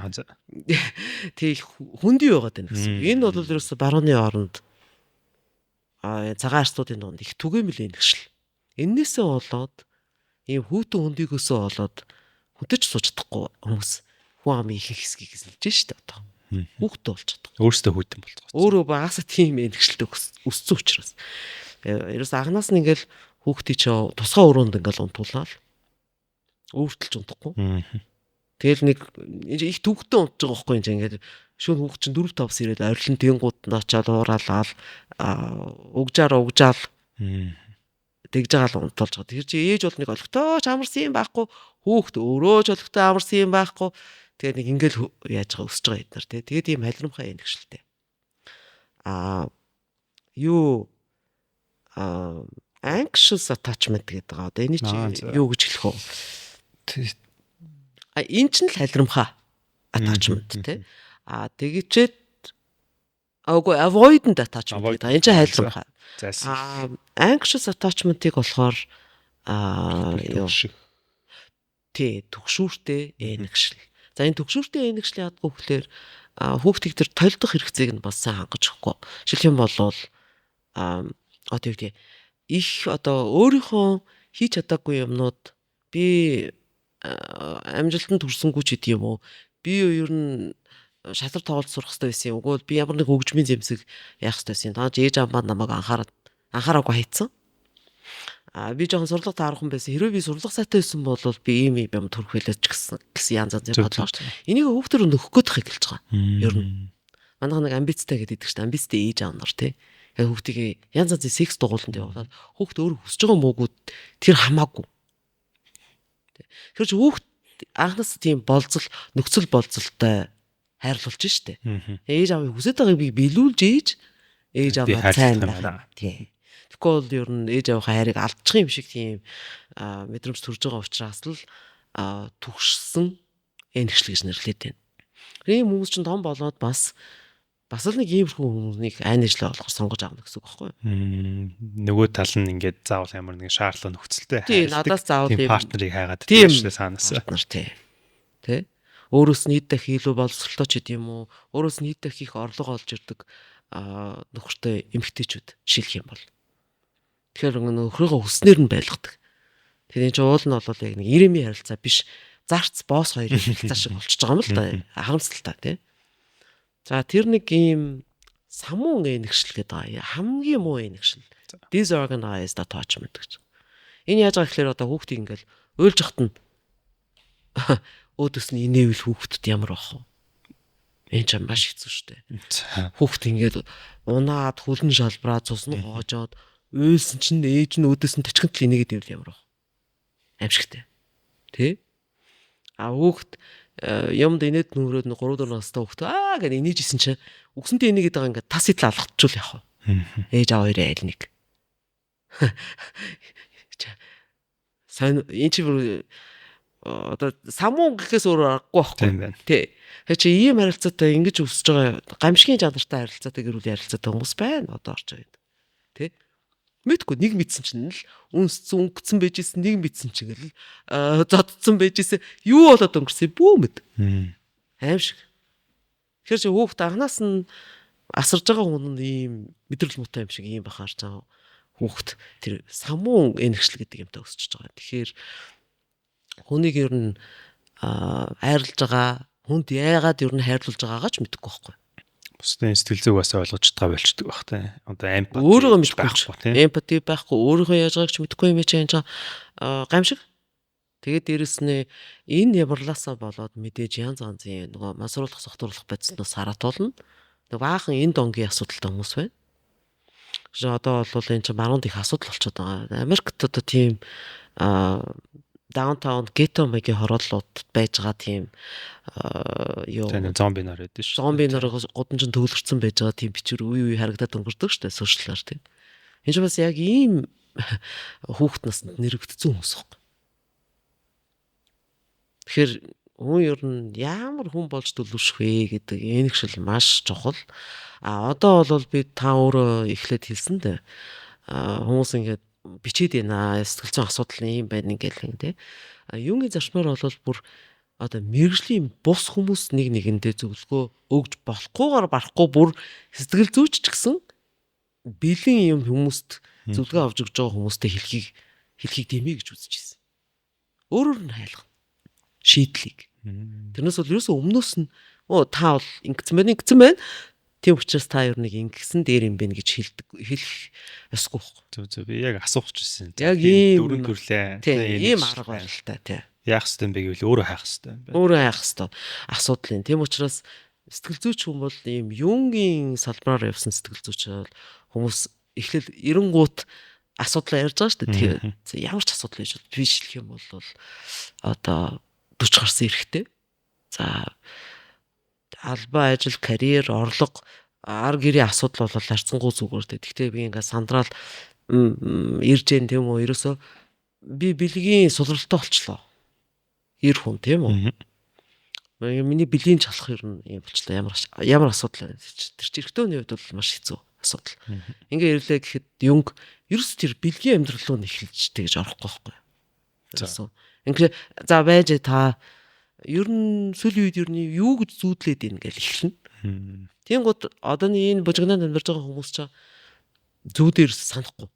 S1: Тий хүндий байгаад байна гэсэн. Энэ бол ерөөсө барууны оронд цагаан арстуудын донд их түгээмэл энэгшил. Эннээсээ болоод ийм хүүтэн хөндийгөөсөө болоод хүнтэйч сууж чадахгүй хүмүүс хүн амын их хэсгийг эзэлж штэ одоо. Хүүхдтэй болж чадахгүй.
S2: Өөрөөсөө хүүтэн болцгоо.
S1: Өөрөө багасаа тийм энэгшилтэй өссөн учраас. Ерөөс агнаас нь ингээл хүүхдий ч тусгай өрөөнд ингээл унтуулаад өөртөлж унтахгүй. Тэгэл нэг их төвхтөө унтж байгаа байхгүй юм ингээд шөнө хүүхд чинь 4-5 сэрээд орилон тэнгууд нь очиад ууралал угжаал тэгж байгаа л унтуулж байгаа. Тэр чи ээж бол нэг олготооч амарсан юм байхгүй. Хүүхд өөрөө ч олготой амарсан юм байхгүй. Тэгээ нэг ингээл яаж байгаа өсөж байгаа эднэр тий. Тэгээд ийм халирамхай энэгшилтэй. Anxious attachment гэдэг байгаа. Одоо энэ чи юу гэж хэлэх вэ? Энэ ч л халирамхай attachment тий. Тэгичээд avoidant attachment гэдэг. Энэ ч халирамхай. Anxious attachment-ыг болохоор төгшүүртэй энэгшил. За энэ төгшүүртэй энэгшил яадгүй гэхээр хүүхдийг тэр толдох хэрэгцээг нь бас сайн хангаж өгөхгүй. Жишээлх юм бол одоо юу гэдэг их одоо өөрийнхөө хийж чадаагүй юмнууд би амжилтанд хүрсэнгүй ч гэдэг юм уу. Би ер нь шалар тоглож сурах хэрэгтэй байсан юм. Үгүй би ямар нэг хөгжмийн зэмсэг яах хэрэгтэй байсан. Тааж ээж аав маань намайг анхаараагүй хайцсан. Би жоохон сурлага таархан байсан. Хэрвээ би сурлага сайтай байсан бол би ийм юм төрөх байлаач гэсэн янз янзын бодлоо. Энийг хүүхдэр нөхөх гээд хэлж байгаа. Ер нь. Манайх нэг амбицтай гэдэг чинь амбицтай ээж аав нар тий. Яг хүүхдийг янз янзын секс дугууланд явуулаад хүүхд өөр хүсэж байгаа муугууд тэр хамаагүй. Тэр чинь хүүхд анхнаас тийм нөхцөл болцолтой хайрлуулж штэ. Ээж аавын хүсэж байгааг би биелүүлж ээж ааваа сайн байна. Тий. Тэгвэл ер нь ээж аавын хайрыг алдчих юм шиг тийм мэдрэмж төрж байгаа учраас л түгшсэн энэгшил гэж нэрлэдэг байна. Ийм хүмүүс чинь том болоод бас л нэг иймэрхүү хүмүүсийг айн ижлээ болгох сонгож аавна гэсэн үг байхгүй юу?
S2: Нөгөө тал нь ингээд заавал ямар нэгэн шаардлага нөхцөлтэй
S1: хайрлах. Тийм надаас заавал
S2: тийм партнерыг хайгаад тийшлээ саанаас.
S1: Партнер тий. Өөрөөс нь хэд дахин илүү боловсролтой ч гэдэм үү? Өөрөөс нь хэд дахин их орлого олж ирдэг нөхөртэй эмэгтэйчүүд жишээлх юм бол. Тэгэхээр нөхрөөгөө хүснээр нь байлгадаг. Тэгэхээр энэ чинь уул нь бол яг нэг иремийн харилцаа биш. Зарц босс хоёрын харилцаа шиг болчихж байгаа юм л да. Харамсалтай тий. За тэр нэг ийм самуун энэгшил гэдэг хамгийн муу энэгшил. Disorganized attachment гэж. Энэ яаж байгаа гэхээр одоо хүүхдийг ингээл уйлж хат нь өөдөөс нь инээвэл хүүхдэд ямар байх вэ? Энэ ч маш хэцүү шүү дээ. Хүүхд ингээд унаад хөлн шалбраа цусны гоожоод уйлсан чинь ээж нь өөдөөс нь тачханд л инээгээд ивэл ямар байх? Аимшигтай. Тэ? Хүүхд юмд инээд нүрээд 3-4 настай хүүхд гэж инээж исэн чинь үгсэнтэй инээгээд байгаа ингээд тас идэл алгатчул яах вэ? Ээж аав хоёрын айл нэг. Сайн энэ чи одоо самуун гэхээс өөр аргагүй байхгүй. Тий. Тэгэхээр чи ийм харилцаатай ингэж өсөж байгаа гамшигын жанртай харилцаатай гэр бүлийн харилцаатай хүмүүс байна одоо орж байгаа. Тий. Мэдгүй нэг мэдсэн чинь л үнсцэн өнгөцсөн байж исэн нэг мэдсэн чинь л зодцсон байж исэн юу болоод өнгөрсөн бүү мэд. Аим шиг. Тэгэхээр чи хүүхд анханаас нь асарж байгаа хүн нь ийм мэдрэл муутай юм шиг ийм бахаарч байгаа хүүхд тэр самуун энергшил гэдэг юмтай өсөж байгаа. Тэгэхээр хүнийг ер нь хайрлаж байгаа хүнд яагаад ер нь хайрлуулж байгаагаа ч мэдэхгүй байхгүй.
S2: Бусдын сэтгэл зүйг бас ойлгож чадгаа болчдөг бах тий. Одоо эмпати
S1: өөрийгөө мэдхгүй тий. Эмпати байхгүй өөрийгөө яаж байгааг ч мэдэхгүй юм чинь гамшиг. Тэгээд дээрэс нь энэ ямарлаасаа болоод мэдээж янз янзын нөгөө масруулах сохтуурлах байцснаас хараатуулна. Нэг баахан энэ донгийн асуудалтай хүмүүс байна. Одоо бол энэ чинь маруунд их асуудал болчиход байгаа. Америкт одоо тийм даунтаун гетто маягийн хорооллууд байж байгаа тийм юу
S2: зомби нар байдаг шүү.
S1: Зомби нарыг годамжин төвлөрсөн байж байгаа тийм бичвэр үе харагдаад өнгөрдөг шүү дээ сошиалар тийм. Энэ ч бас яг ийм хүүхэд наснд нэрвэгдсэн хүмүүс баг. Тэгэхээр хүн ер нь ямар хүн болж төлөвшөх вэ гэдэг энэ гişл маш чухал. Одоо бол би та өөрөө эхлээд хэлсэн дээ. Хүмүүс ингээд бичээд байна. Сэтгэл зүйн асуудал юм байна ингээл тийм. Юунгийн зарчмаар бол бүр одоо мэрэгжлийн бус хүмүүс нэг нэгэндээ зөвлөгөө өгж болохгүйгээр барахгүй бүр сэтгэл зүйч ч гэсэн бэлэн юм хүмүүст зөвлөгөө авч өгж байгаа хүмүүстэй хэлхийг дэмий гэж үзэж байна. Өөрөөр нь хайлах шийдлийг. Тэрнээс бол ерөөсөө өмнөөс нь та бол ингэсэн байна. Тийм учраас та ер нь ингэсэн дээр юм бэ гэж хэлэх ёсгүй байхгүй.
S2: Зөв би яг асуух гэсэн.
S1: Яг ийм
S2: дөрөв төрлөө.
S1: Тийм арга байна л та тий.
S2: Яах ёстой юм бэ гэвэл өөрөө хайх ёстой юм байна.
S1: Өөрөө хайх ёстой. Асуудал юм. Тийм учраас сэтгэл зүйч хүн бол ийм юунгийн салбараар явсан сэтгэл зүйч бол хүмүүс эхлээл эренгуут асуудал ярьж байгаа шүү дээ. Тэгэхээр ямар ч асуудал гэж би шилэх юм бол одоо 40 гарсан эрэхтэй. За албан ажил, карьер, орлого, ар гэрийн асуудал бол харьцангуй зүгээр дээ. Гэхдээ би ингээд сандраад ирж гэн тийм үү? Ерөөсөө би бэлгийн сулралтай болчлоо. Ир хүн тийм үү? Миний бэлгийн чалах ер нь юм болчлоо. Ямар асуудал байна? Тэр чи эрэгтэй хүний хувьд бол маш хэцүү асуудал. Ингээ ирлээ гэхэд юнг ерөөс тэр бэлгийн амьдрал руу нэхэлж тэгж орохгүй байхгүй. Ингээ за байж та ер нь сүүлийн үед ер нь юу гэж зүүдлээд ийн гэж эхэлнэ. Тэнгууд одооний энэ бужигнаанд амьдарч байгаа хүмүүс ч зүүдээр санахгүй.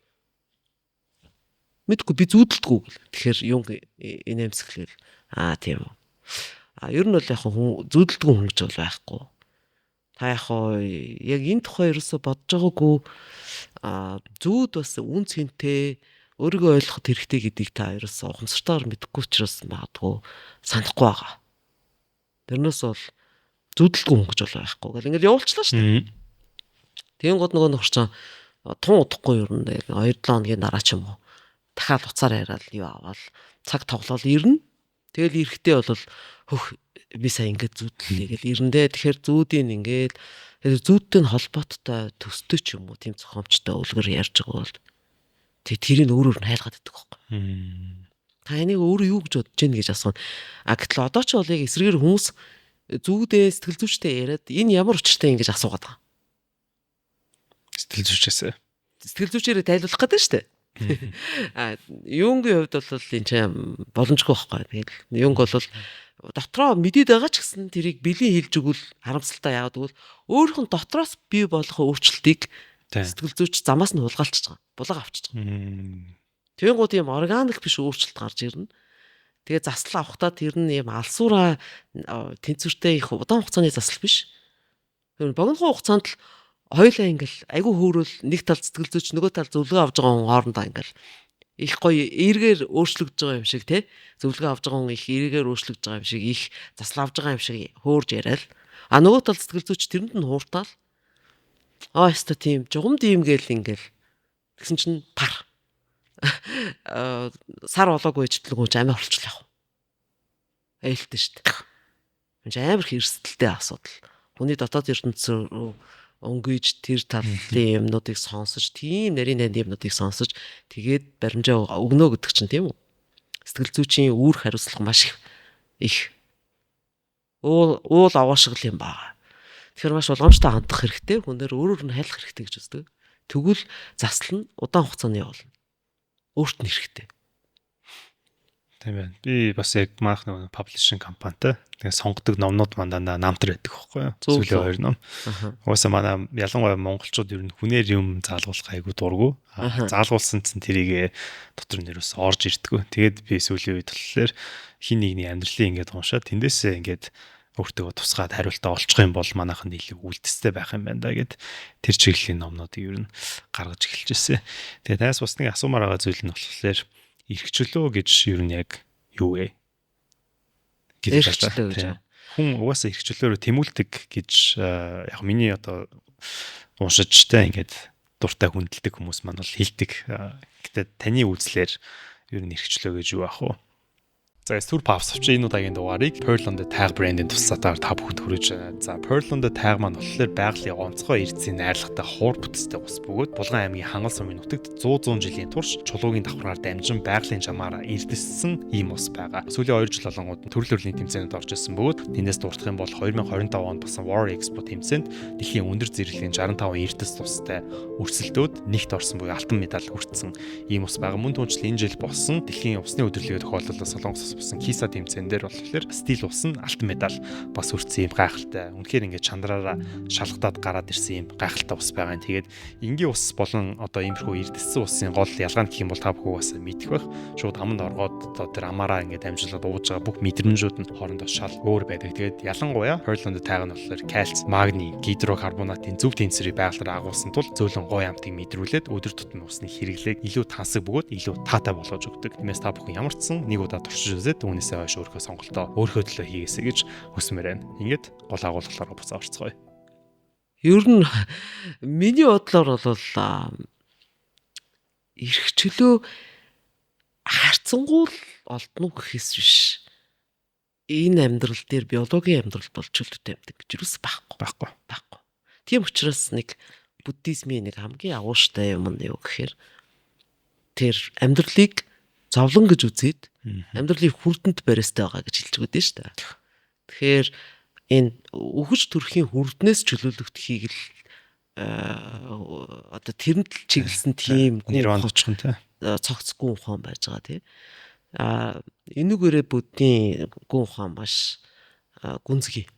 S1: Мэдгүй би зүүдэлдэггүй гэл. Тэгэхээр юм инээмсэглээл. Тийм үү. Ер нь бол яг хүн зүүдэлдэггүй хүн гэж бол байхгүй. Та яг яг энэ тухай ерөөсө бодож байгаагүй зүүд бас үн цэнтэй өөрийгөө ойлгоход хэрэгтэй гэдгийг та ерөөсө ухамсартаар мэдэхгүй учраас магадгүй санахгүй байгаа. Тэрнээс бол зүудэлгүй хүн гэж бол байхгүй. Гэл ингээд явуулчлаа шүү дээ. Тэнгууд нөгөө нөхөр чинь тун удахгүй ер нь 2-7 хоногийн дараа ч юм уу дахиад уцаар яриад юу аваад цаг тоглоал ирнэ. Тэгэл ирэхдээ бол хөх би сая ингээд зүудлээ гэл ирэндээ. Тэгэхээр зүүдийн ингээд зүүдтэй холбооттой төстэй ч юм уу тийм зохиомжтой өвлгөр ярьж байгаа бол тэрийг өөрөөр нь хайлгаад идэх байхгүй. Та энийг өөрөө юу гэж бодож гин гэж асууна. Гэтэл одоо ч бол яг эсрэгээр хүмүүс зүүдээ сэтгэл зүйчтэй яриад энэ ямар учиртай ингэж асуугаад байгаа.
S2: Сэтгэл зүйчээс.
S1: Сэтгэл зүйчээрээ тайлбарлах гэдэг нь шүү дээ. Юунгийн хувьд бол энэ чинь боломжгүй байхгүй. Тэгэл юунг бол дотроо мэдээд байгаа ч гэсэн тэрийг бэлэн хэлж өгвөл харамсалтай яагаад гэвэл өөрийнх нь дотроос бий болох өөрчлөлтийг сэтгэл зүйч замаас нь хулгайлчихж байгаа. Булга авчиж байгаа. Тэнгууд юм органик биш өөрчлөлт гарч ирнэ. Тэгээ заслал авахтаа тэр нь юм алсуура тэнцвэртэй их удаан хугацааны заслал биш. Тэр богино хугацаанд л хоёулаа ингээл айгүй хөөрөл нэг тал сэтгэл зүйч нөгөө тал зөвлөгөө авж байгаа хүн хоорондоо ингээл их гоё эргээр өөрчлөгдөж байгаа юм шиг тий. Зөвлөгөө авж байгаа хүн их эргээр өөрчлөгдөж байгаа юм шиг их заслал авж байгаа юм шиг хөөрж яриад. Нөгөө тал сэтгэл зүйч тэрэнд нь хууртаал. Яста тийм жугамд юм гээл ингээл тэгсэн чинь пар сар болоогүй ижтлгүй амар болчихлоо. Ээлтэн шүү дээ. Энд амар их эрсдэлтэй асуудал. Хүний дотоод ертөнцийн онгойж тэр талын юмнуудыг сонсож, тийм нарийн найд юмнуудыг сонсож тэгээд баримжаа өгнө гэдэг чинь тийм үү? Сэтгэл зүйчийн үүрх хариуцлага маш их уул аваашгал юм байна. Тэгэхээр маш болгоомжтой хандах хэрэгтэй. Хүнээр өөрөөр нь хайлах хэрэгтэй гэж үздэг. Тэгвэл засал нь удаан хугацааны явуулна. Өөрт нь хэрэгтэй.
S2: Тийм байна. Би бас яг маах нэг паблишинг компанитай тэгээ сонгодог номнууд мандаа намтар байдаг байхгүй юу? Сүүлийн 2 ном. Угаасаа манай ялангуяа монголчууд ер нь хүнээр юм заалгуулах айгу дургу. Заалгуулсан чинь тэрийг дотор нэрээс орж ирдэггүй. Тэгээд би сүүлийн үед болохоор хин нэгний амьдралын ингээд уншаад тэндээсээ ингээд өөртөө тусгаад хариултаа олчих юм бол манайхан илүү үлдэстэй байх юм байна да гэд тэр чиглэлийн номнуудыг ер нь гаргаж эхэлж ирсэн. Тэгээд таас бас нэг асуумаар байгаа зүйл нь болохоор эрхчлөө гэж ер нь яг юу вэ?
S1: Эрхчлөө.
S2: Хүн угаасаа эрхчлөөрөө тэмүүлдэг гэж яг миний одоо уншижтай ингээд дуртай хүндэлдэг хүмүүс маань бол хэлдэг. Гэтэ таны үзлээр ер нь эрхчлөө гэж юу ах вэ? За Stuart Puffs авч энэ удаагийн дугаарыг Pearl on the Tag брендийн туслахаар та бүхэнд хүргэж байна. За Pearl on the Tag маань болохоор байгалийн онцгой эрдэсийн найрлагатай хуур бүтцтэй ус бөгөөд Булган аймгийн Хангал сумын нутагт 100 жилийн турш чулуугийн давхраар дамжин байгалийн жамаараа эрдэссэн ийм ус байгаа. Сүүлийн 2 жил болонгууд төрөл төрлийн тэмцээнд орж ирсэн бөгөөд тэндээс дуртах юм бол 2025 онд басан War Expo тэмцээнд дэлхийн өндөр зэрэглэлийн 65 эрдэс тустай өрсөлдөөд нэгт орсон буюу алтан медаль хүртсэн ийм ус байгаа. Мөн түнчл энэ жил болсон дэлхийн усны өдрөлөгийн тохиолдолд Солонгос болсон Киса тэмцээн дээр болохоор стил усан алтан медаль бас хүртсэн юм гайхалтай. Үнэхээр ингээд чандраараа шалгатаад гараад ирсэн юм гайхалтай ус байгаа юм. Тэгээд энгийн ус болон одоо иймэрхүү эрдэссэн усын гол ялгаа нь гэх юм бол та бүхэн бас мэдэх байх. Шууд аманд оргоод одоо тэр амаараа ингээд амжилаад ууж байгаа бүх мэдрэмжүүд нь хоорондоо шал өөр байдаг. Тэгээд ялангуяа Pearl on the Tag нь болохоор кальц, магний, гидрокарбонатын зөв тэнцвэрийг байгалаар агуулсан тул зөөлөн гой амтыг мэдрүүлээд өдөр тутмын усны хэрэглээг илүү тансаг бөгөөд илүү таатай болгож өгдөг. Тиймээс та бүхэн ямар ч сан нэг удаа туршиж үзээд үүнээсээ хойш өөрийнхөө сонголтоо өөрийнхөө төлөө хийгээсэй гэж хүсмээр байна. Ингээд гол агуулгалаараа буцаа орцгоё.
S1: Ер нь миний бодлоор бол эрхчлөө харцангуул олдно гэхээс биш. Энэ амьдрал дээр биологийн амьдрал болж чөлөөтэй амьдаг гэж юус байхгүй. Тийм учраас нэг буддизмын нэг хамгийн агууштай юм нь юу гэхээр тэр амьдралыг зовлон гэж үзээд амьдралыг хүрдэнд барьстай байгаа гэж хэлж өгдөө шүү дээ. Тэгэхээр энэ үхэж төрхийн хүрднээс чөлөөлөгдөхийг л одоо тэрэнд л чиглэсэн тийм
S2: нэр ондчихын тий
S1: цогцгүй ухаан байж байгаа тий. Энүүгээрээ буддийн гүн ухаан маш гүнзгий.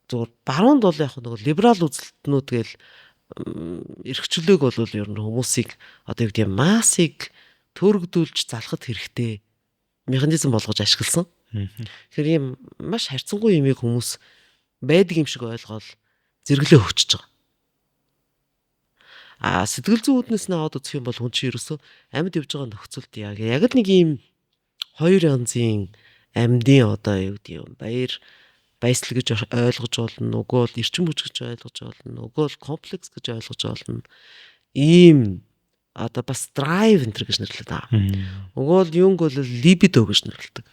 S1: Зүгээр баруунд бол яг нэг либерал үзэлтнүүд гээл эрхчлөөг бол ер нь хүмүүсийг одоо юу гэдэг массыг төрөгдүүлж залхах хэрэгтэй механизм болгож ашигласан. Тэгэхээр ийм маш харьцангуй юмыг хүмүүс байдаг юм шиг ойлгоод зэрэглээ өгчөж байгаа. Сэтгэл зүйн үүднээс нь аваад үзэх юм бол хүн чинь ерөөсөө амьд явж байгаа нөхцөлд яг л нэг ийм хоёр янзын амьдын одоо юу гэдэг юм баясал гэж ойлгож болно, нөгөө л эрчим хүч гэж ойлгож болно, нөгөө л комплекс гэж ойлгож болно. Ийм одоо бас драйв энэ гэж нэрлэдэг аа. Нөгөө л юунг бол либидо гэж нэрлэдэг.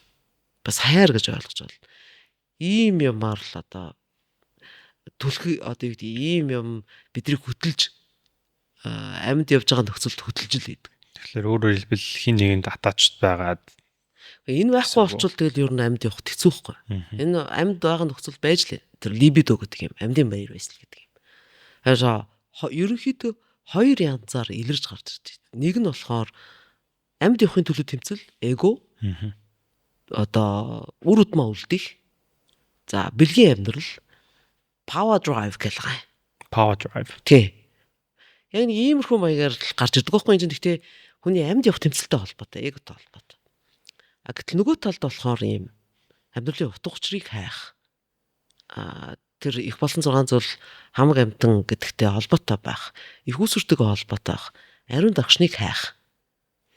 S1: Бас хайр гэж ойлгож байна. Ийм юмар л одоо түлхий одоо юу гэдэг ийм юм биднийг хөтэлж амьд явж байгаа нөхцөлд хөтэлж л идэг.
S2: Тэгэхээр өөрөөр хэлбэл хин нэгэнд атачд байгаад
S1: энэ байхгүй болчвол тэгэл ер нь амьд явах хэцүү байхгүй. Энэ амьд байгаа нөхцөл байж лээ. Тэр либидо гэдэг юм, амьдын баяр баясгал гэдэг юм. Харин ерөнхийдөө хоёр янзаар илэрж гарч ирж байна. Нэг нь болохоор амьд явахын төлөө тэмцэл, эго. Одоо үр удмаа үлдэх. За, бэлгийн амьдрал, power drive гэх юм.
S2: Power drive.
S1: Тий. Яг нэг иймэрхүү маягаар гарч ирдэг байхгүй юм чинь. Гэхдээ хүний амьд явах тэмцэлтэй холбоотой, эготой холбоотой. Гэтэл нөгөө талд болохоор ийм амьдралын утга учирыг хайх. Тэр их болсон 6 зүйл хамаг амьтан гэдэгтэй холбоотой байх. Их үүсвэртэйгээ холбоотой байх. Ариун дагшныг хайх.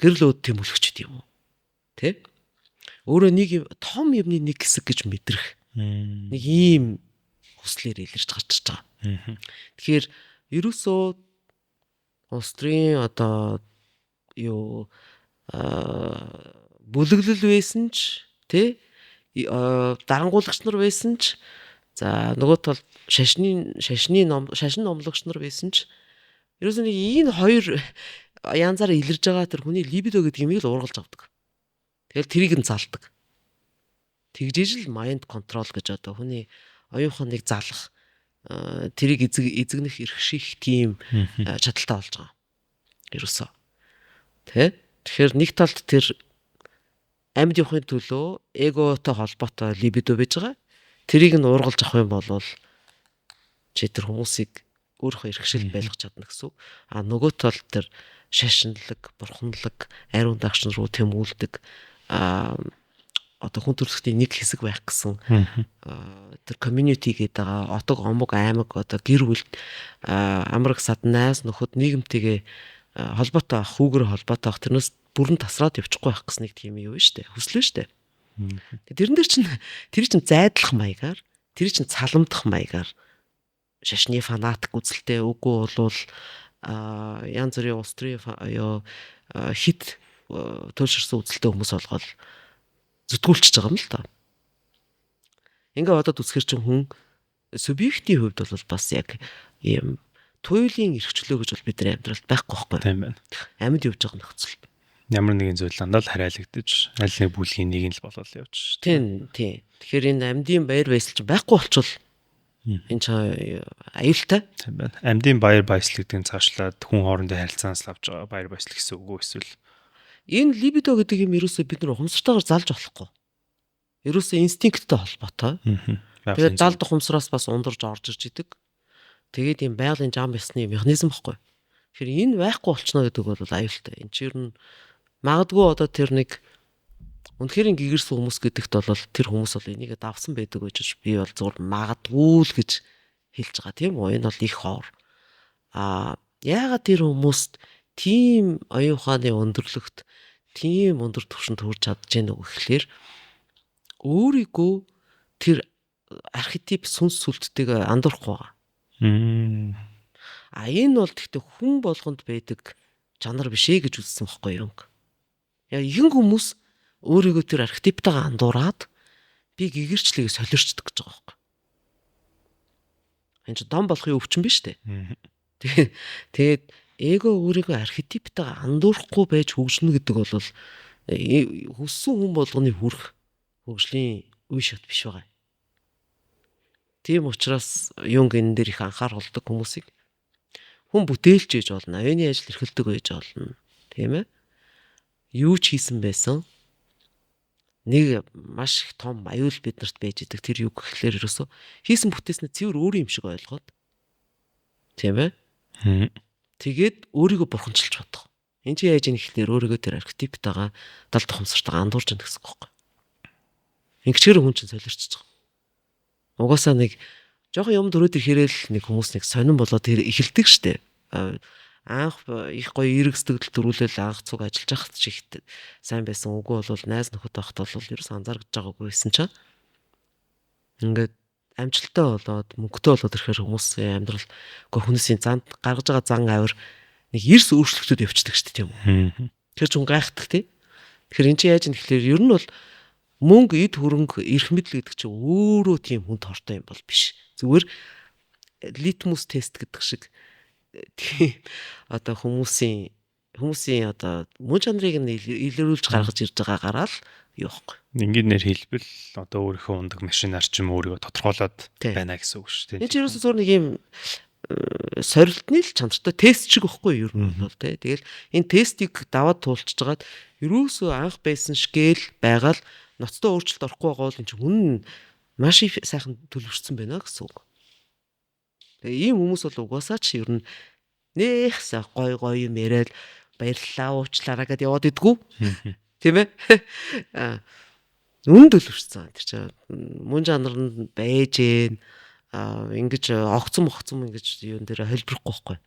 S1: Гэрэл өөд тэмүүлэгчд юм уу? Тэ? Өөрөө нэг том юмны нэг хэсэг гэж мэдрэх. Нэг ийм хүслээр илэрч гарч ирж байгаа. Тэгэхээр ерөөсөө Австрийн одоо юу бүлэглэл байсан ч тий дарангуулагч нар байсан ч За нөгөө тал шашин номлогч нар байсан ч ерөөсөө нэг энэ хоёр янзаар илэрж байгаа тэр хүний либидо гэдэг юмыг л уургалж авдаг. Тэгэл тэрийг нь залдаг. Тэгжээж л майнд контрол гэж одоо хүний оюун ухааныг залах тэрийг эзэгнэх эрхших тийм чадaltaй болж байгаа. Ерөөсөө. Тэгэхээр нэг талд тэр амьд явахын төлөө эготой холбоотой либидо байж байгаа. Тэрийг нь уургалж авах юм бол чи тэр хүмүүсийг өөрийнхөө эрхшил байлгах чадна гэсэн. А нөгөө тал тэр шашинлаг, бурханлаг, ариун дагш руу тэмүүлдэг одоо хүн төрөлхтний нэг хэсэг байх гэсэн тэр community гэдэг байгаа отог омог аймаг одоо гэр бүл амраг саднаас нөхөд нийгэмтэйгээ холбоотой авах, хүүгээр холбоотой авах тэрнээс бүрэн тасраад явчихгүй байх гэсэн нэг тийм юм шүү дээ. Хүсэл шүү дээ. Тэрэн дээр чинь тэр чинь зайдлах маягаар, тэр чинь цаламдах маягаар шашны фанатик үзэлтэй үгүй болвол янз бүрийн улс төрийн хит төлшөрсөн үзэлтэй хүмүүс болгоод зүтгүүлчихэж байгаа юм л та. Ингээ одоо үсгэр чинь хүн субъектийн хувьд бол бас яг ийм туйлын эрхчлөө гэж бол бидний амьдралд байхгүй байхгүй.
S2: Тийм байна.
S1: Амьд явж байгаа нөхцөл.
S2: Ямар нэгэн зүйл дандаа л хараалагдаж аль нэг бүлгийн нэг нь л болол явж.
S1: Тийм. Тэгэхээр энэ амьдын баяр баясгал чинь байхгүй болчвол энэ ч аюултай.
S2: Тийм байна. Амьдын баяр баясгал гэдэг нь цаашлаад хүн хоорондын харилцаанаас авч байгаа баяр баясгал гэсэн үг үү эсвэл
S1: энэ либидо гэдэг юм ерөөсөө бид нар ухамсартайгаар залж болохгүй. Ерөөсөө инстинкттэй холбоотой. Тэгээд далд ухамсараас бас ундарч орж ирж идэг. Тэгээд ийм байгалийн жам ясны механизм баггүй. Тэгэхээр энэ байхгүй болчихно гэдэг бол аюултай. Энэ чинь ер нь магадгүй одоо тэр нэг үнэхээр гэгэрсэн хүмүүс гэдэгт бол тэр хүмүүс бол энийг давсан байдаг гэж би бол зур магадгүй л гэж хэлж байгаа тийм үү. Энэ бол их хоор. Яагаад тэр хүмүүст тийм оюун ухааны өндөрлөгт тийм өндөр түвшинд хүрч чадж гэнэ үү гэхлээр өөрийгөө тэр архетип сүнс сүлдтэйг андуурахгүй байгаа. Энэ бол гэхдээ хүн болгонд байдаг чанар биш ээ гэж үзсэн байхгүй юу? Яг ихэнх хүмүүс өөрийгөө тэр архетиптайгаа андуураад би гэгэрчлэгээ солирчдөг гэж байгаа байхгүй. Энэ ч дом болохын өвчин биш үү? Тэгээд эго өөрийгөө архетиптайгаа андуурахгүй байж хөгжнө гэдэг бол хүссэн хүн болгоны хүрх хөгжлийн үе шат биш байгаа. Тийм учраас Юнг энэ дээр их анхааруулдаг хүмүүсийг хүн бүтээлч гэж болно, оюуны ажил эрхэлдэг байж болно, тийм ээ? Юу ч хийсэн байсан нэг маш их том аюул биднэрт байж идэг. Тэр юу гэхлээр ерөөсөө хийсэн бүтээснээ цэвэр өөр юм шиг ойлгоод, тийм ээ? Тэгээд өөрийгөө бурханчилж бодох. Энд чи яаж ийм ихлээр өөрийгөө тэр архетиптайгаа далд ухамсартайгаа андуурж яах гэсэн үг байхгүй. Ингэчээр хүн чинь солирчж байгаа. Угаасаа нэг жоохон юм дөрөд ирэхээрэл нэг хүмүүс нэг сонирн болоод тэр эхэлдэг штэ. Анх их гоё эрэг сэтгэл төрүүлэл анх цуг ажиллаж байхад чихт сайн байсан. Үгүй бол найз нөхөд байхад бол ерөөс анзаарч байгаагүй байсан чаа. Ингээд амжилттай болоод мөнгөтэй болоод ирэхээр хүмүүсийн амьдрал хүмүүсийн занд гаргаж байгаа зан авир нэг эрс өөрчлөлтөд явчихдаг шүү дээ тийм үү. Тэр ч хүн гайхдаг тий. Тэгэхээр эн чинь яаж юм гэхэлэр ер нь бол мөнгө эд хөрөнгө эрх мэдэл гэдэг чинь өөрөө тийм хүн тортой юм бол биш. Зүгээр литмус тест гэдэг шиг тийм одоо хүмүүсийн одоо мөн чанарыг нь илрүүлж гаргаж ирж байгаагаар л юу вэ?
S2: Ингээд нэр хэлбэл одоо өөрийнхөө ундаг машинаар ч юм өөрийгөө тодорхойлоод байна гэсэн үг шүү дээ.
S1: Энэ ч ерөөсөө зур нэг юм сорилтны л чанартай тест шиг байхгүй юу ер нь бол тий. Тэгэл энэ тестийг даваад туулчихж хагаад ерөөсөө анх байсан шгээл байгаал ноцтой өөрчлөлт орохгүй байгаа бол энэ чинь хүн маш их сайхан төлөвшсөн байна гэсэн үг. Тэгээ ийм хүмүүс бол угаасаа ч ер нь нэх гой юм яриад баярлалаа уучлаарай гэдээ яваад идэггүй. Тийм ээ? Үн төлөвшсөн. Тэр чинь мөн жанр нь байж гэн ингэж огцом ингэж юун дээр хэлбэрэхгүй байхгүй.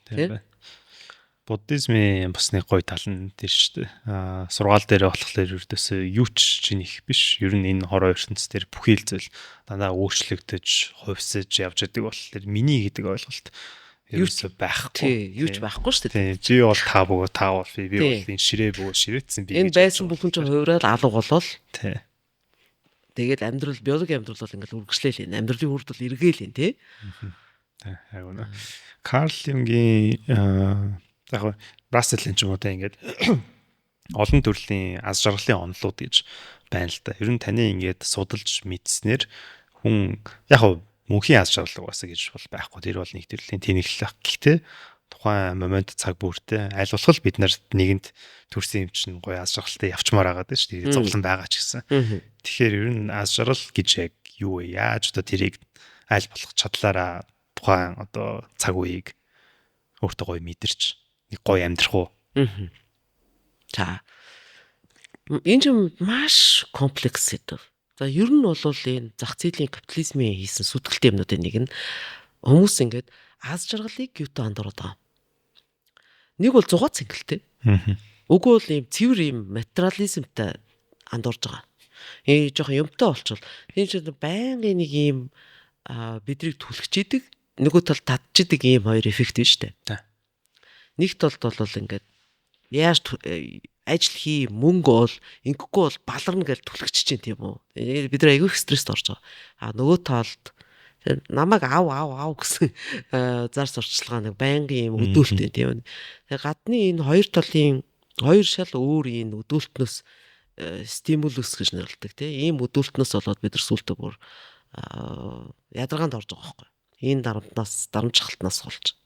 S2: Тийм ээ. Буддизмын бас нэг гоё тал нь тэр шүү дээ. Сургаал дээр болохоор ердөөсөө юу ч чинь их биш. Ер нь энэ хороо ертөнцийн дээр бүхий л зүйл дандаа өөрчлөгдөж, хувьсаж явж байгаа болохоор миний гэдэг ойлголт ерөөсөө байхгүй.
S1: Тий, юу ч байхгүй шүү дээ.
S2: Тий, би бол та бөгөө та бол би бол энэ ширээ бөгөө ширээдсэн би.
S1: Энэ байсан бүхэн чинь хувираад алга болол.
S2: Тий.
S1: Тэгээд амьдрал биологийн амьдрал бол ингээл үргэлжлээл юм. Амьдралын үрд бол эргээл юм тий.
S2: Яг үнэ. Карл Юнгийн яг Рассел ч юм уу те ингээд олон төрлийн аз жаргалын онолууд гэж байна л да. Ер нь таны ингээд судалж мэдснээр хүн яг мөнхийн аз жаргал угаасаа гэж бол байхгүй. Тэр бол нэг төрлийн тэнэглэл. Гэхдээ тухайн момент цаг бүртээ аль болох бид нар нэгэнд төрсэн юм чинь гоё аз жаргалтай явчмаар байгаа дээ шүү дээ. Зовлон байгаа ч гэсэн. Тэгэхээр ер нь аз жаргал гэж яг юу вэ? Яаж одоо тэрийг аль болох чадлаараа тухайн одоо цаг үеийг өөртөө гоё мэдэрч нэг гоё амьдрах уу?
S1: За. Энэ ч маш комплекс сэдв. За ер нь бол энэ зах зээлийн капитализмын хийсэн сүтгэлтэй юмнуудын нэг нь хүмүүс ингээд аз жаргалыг юутай андуураад байгаа. Нэг бол зугаа цэнгэлтэй. Үгүй бол ийм цэвэр ийм материализмтай андуурж байгаа. Жоохон юмтай болчихвол энэ чинь байнгын нэг ийм бидрийг түлхэж идэг, нөгөө тал татж идэг ийм хоёр эффект байна шүү дээ. Нэг талд бол ингээд яаж ажил хий, мөнгө ол, ингэхгүй бол баларна гэж түлхэж чинь тийм үү. Бид нар айгүй стресст орж байгаа. Нөгөө талд намайг аав гэсэн зар сурталчилгаа нэг байнгын юм өдөөлттэй тийм. Тэгээ гадны энэ хоёр талын хоёр шал өөр энэ өдөөлтнөөс стимулус гэж нэрлэдэг тийм. Ийм өдөөлтнөөс болоод бид нар сүултээ бүр ядаргаанд орж байгаа байхгүй. Энэ дарамтнаас болж.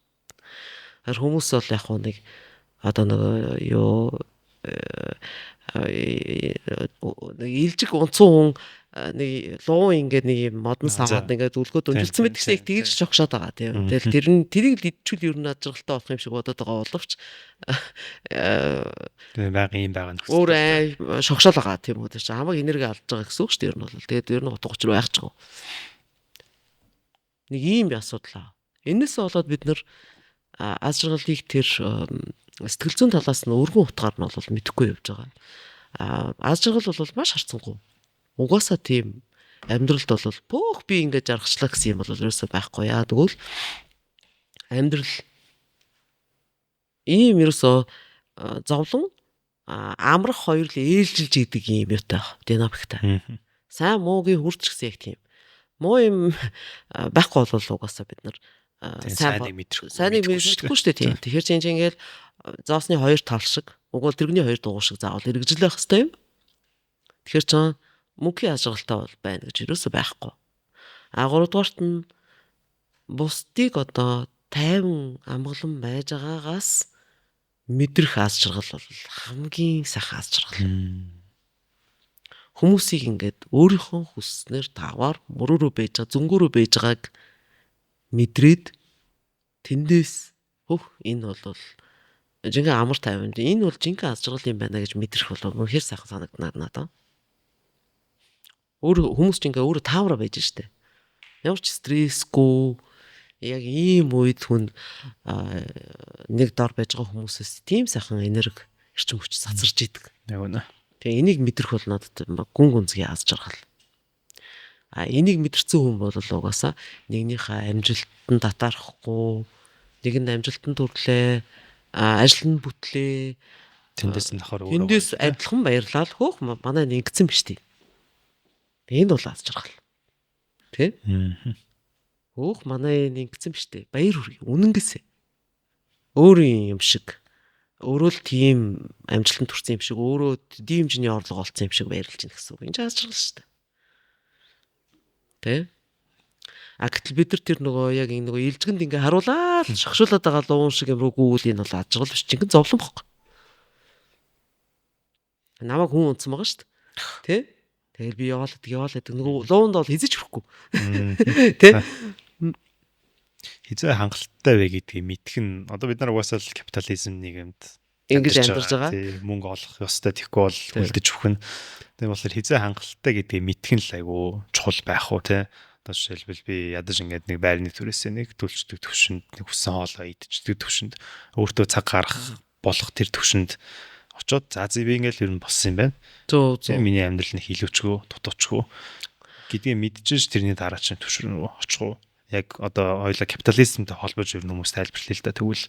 S1: Тэр хүмүүс бол яг нэг одоо нэг юу илжиг унцсан хүн нэг луу ингээд нэг модон саваад ингээд үлгөөд өнжилсэн мэт гэсэн яг тэгж шогшоод байгаа тийм. Тэгэл тэрийг л идчихвэл ер нь ажралтай болох юм шиг бодоод байгаа боловч
S2: тэгээ байнгын юм байгаа нөхцөл.
S1: Өөр шогшоол байгаа тийм үү. Тэр чинь хамаг энерги алж байгаа гэсэн үг шүү дээ ер нь бол. Тэгээд ер нь утга учир байх ч гоо. Нэг ийм асуудал. Энээс болоод бид нар аз жаргалыг тэр сэтгэл зүйн талаас нь өргөн утгаар нь бол мэдэхгүй явж байгаа. Аз жаргал бол маш харцангуй. Угаасаа тийм амьдралд бол бүх би ингэж жаргачлаа гэсэн юм бол ерөөсөй байхгүй яа. Тэгвэл амьдрал ийм ерөөсөө зовлон амрах хоёр л ээлжилж идэг юм юутай динамиктай. Сайн муугийн хурц гэсэн яг тийм. Муу юм байхгүй бол угаасаа бид нар
S2: сайныг мэдрэхгүй
S1: шүү дээ тийм. Тэгэхээр чинь ингээл зоосны хоёр тал шиг, угвал тэрэгний хоёр дугуй шиг заавал эргэжлэх хэвээр юм. Тэгэхээр чинь мөнхийн аз жаргалтай бол байна гэж юусоо байхгүй. 3 дугаарт нь бусдыг одоо тайван амгалан байж байгаагаас мэдрэх аз жаргал бол хамгийн сайхан аз жаргал. Хүмүүсийг ингээд өөрийнхөө хүснээр таваар мөрөөрөө байж байгаа, зөнгөөрөө байж байгааг мэдрээд тэндээс энэ бол жинхэнэ амар тайван. Энэ бол жинхэнэ аз жаргал юм байна гэж мэдрэх бол үнэхээр сайхан санагдана надад. Хүмүүс ч ингээ өөрөө таавраа байж штэ. Ямар ч стрессгүй яг ийм үед хүн нэг дор байж байгаа хүмүүсээс тийм сайхан энерги эрчим хүч цацарч идэг.
S2: Яг үнэ.
S1: Тэгээ энийг мэдрэх бол надад гүн гүнзгий аз жаргал. Энийг мэдэрсэн хүн бол угаасаа нэгнийхээ амжилтанд татаарахгүй, нэгэнд амжилтанд хүрлээ, ажил нь бүтлээ.
S2: Тэндээс нь давхар өөрөө.
S1: Тэндээс адилхан баярлал хөөх манай нэгдсэн биш тийм. Энэ бол аз жаргал. Тэ? Хөөх манай нэгдсэн биш тийм. Баяр хүргэе. Үнэнгээсээ. Өөрийн юм шиг. Өөрөө л тийм амжилтанд хүрсэн юм шиг, өөрөө тийм хэмжээний орлого олцсон юм шиг баярлж ийн гэсэн үг. Энэ аз жаргал шүү дээ. Тэ? Гэтэл бид нар тэр нөгөө яг энэ нөгөө илжгэнд ингээ харуулаад шахшуулаад байгаа луун шиг юм руу гүүл энэ бол аз жаргал биш чинь зовлон бохгүй. Намайг хүн унтсан байгаа шүү дээ. Тэ? Тэгэл би яваалаад нөгөө луунд бол хизэж хүрэхгүй. Тэ?
S2: Хизээ хангалттай вэ гэдгийг мэдэх нь одоо бид нар угаасаа л капитализм нийгэмд
S1: ингэж амьдарч байгаа.
S2: Мөнгө олох ёстой тэгэхгүй бол үлдэж өгөх нь. Тийм болохоор хизээ хангалттай гэдгийг мэдэх нь л айгүй чухал байх уу те. Одоо жишээлбэл би ядаж ингээд нэг байрны түрээсээ нэг төлчдөг төвшөнд нэг хүссэн хоолоо идчихдэг төвшөнд өөртөө цаг гарах болох тэр төвшөнд очоод за би ингээл ер нь болсон юм байна. Зөө миний амьдрал нь хилүүчгөө дутуучгөө гэдгийг мэдчихэж тэрний дараа чинь төвшөр нөгөө очихоо. Яг одоо хоёлаа капитализмтай холбож ер нь хүмүүс тайлбарлая л да тэгвэл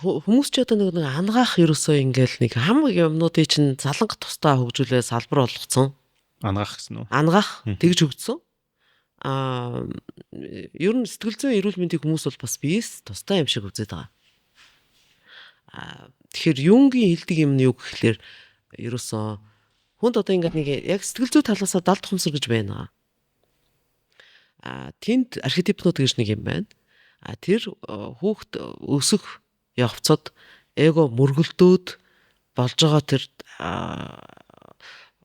S2: хүмүүс ч одоо нэг ангаах ерөөсөө ингээл нэг хамаг юмнуудыг чинь заланга тусдаа хөгжүүлээ салбар болгоцсон. Ангаах гэсэн үү?
S1: Ангаах тэгж өгдсөн. Ер нь сэтгэл зүйн эрүүл мэндийн хүмүүс бол бас биес тустай юм шиг үзээд байгаа. Тэгэхээр Юнгийн хэлдэг юм нь юу гэхэлэр ерөөсөө хүнд одоо ингээд нэг яг сэтгэл зүй талаасаа далд хумсар гэж байна. Тэнд архетипнууд гэж нэг юм байна. Тэр хүүхд өсөх явцад эго мөргөлдөөд болж байгаа тэр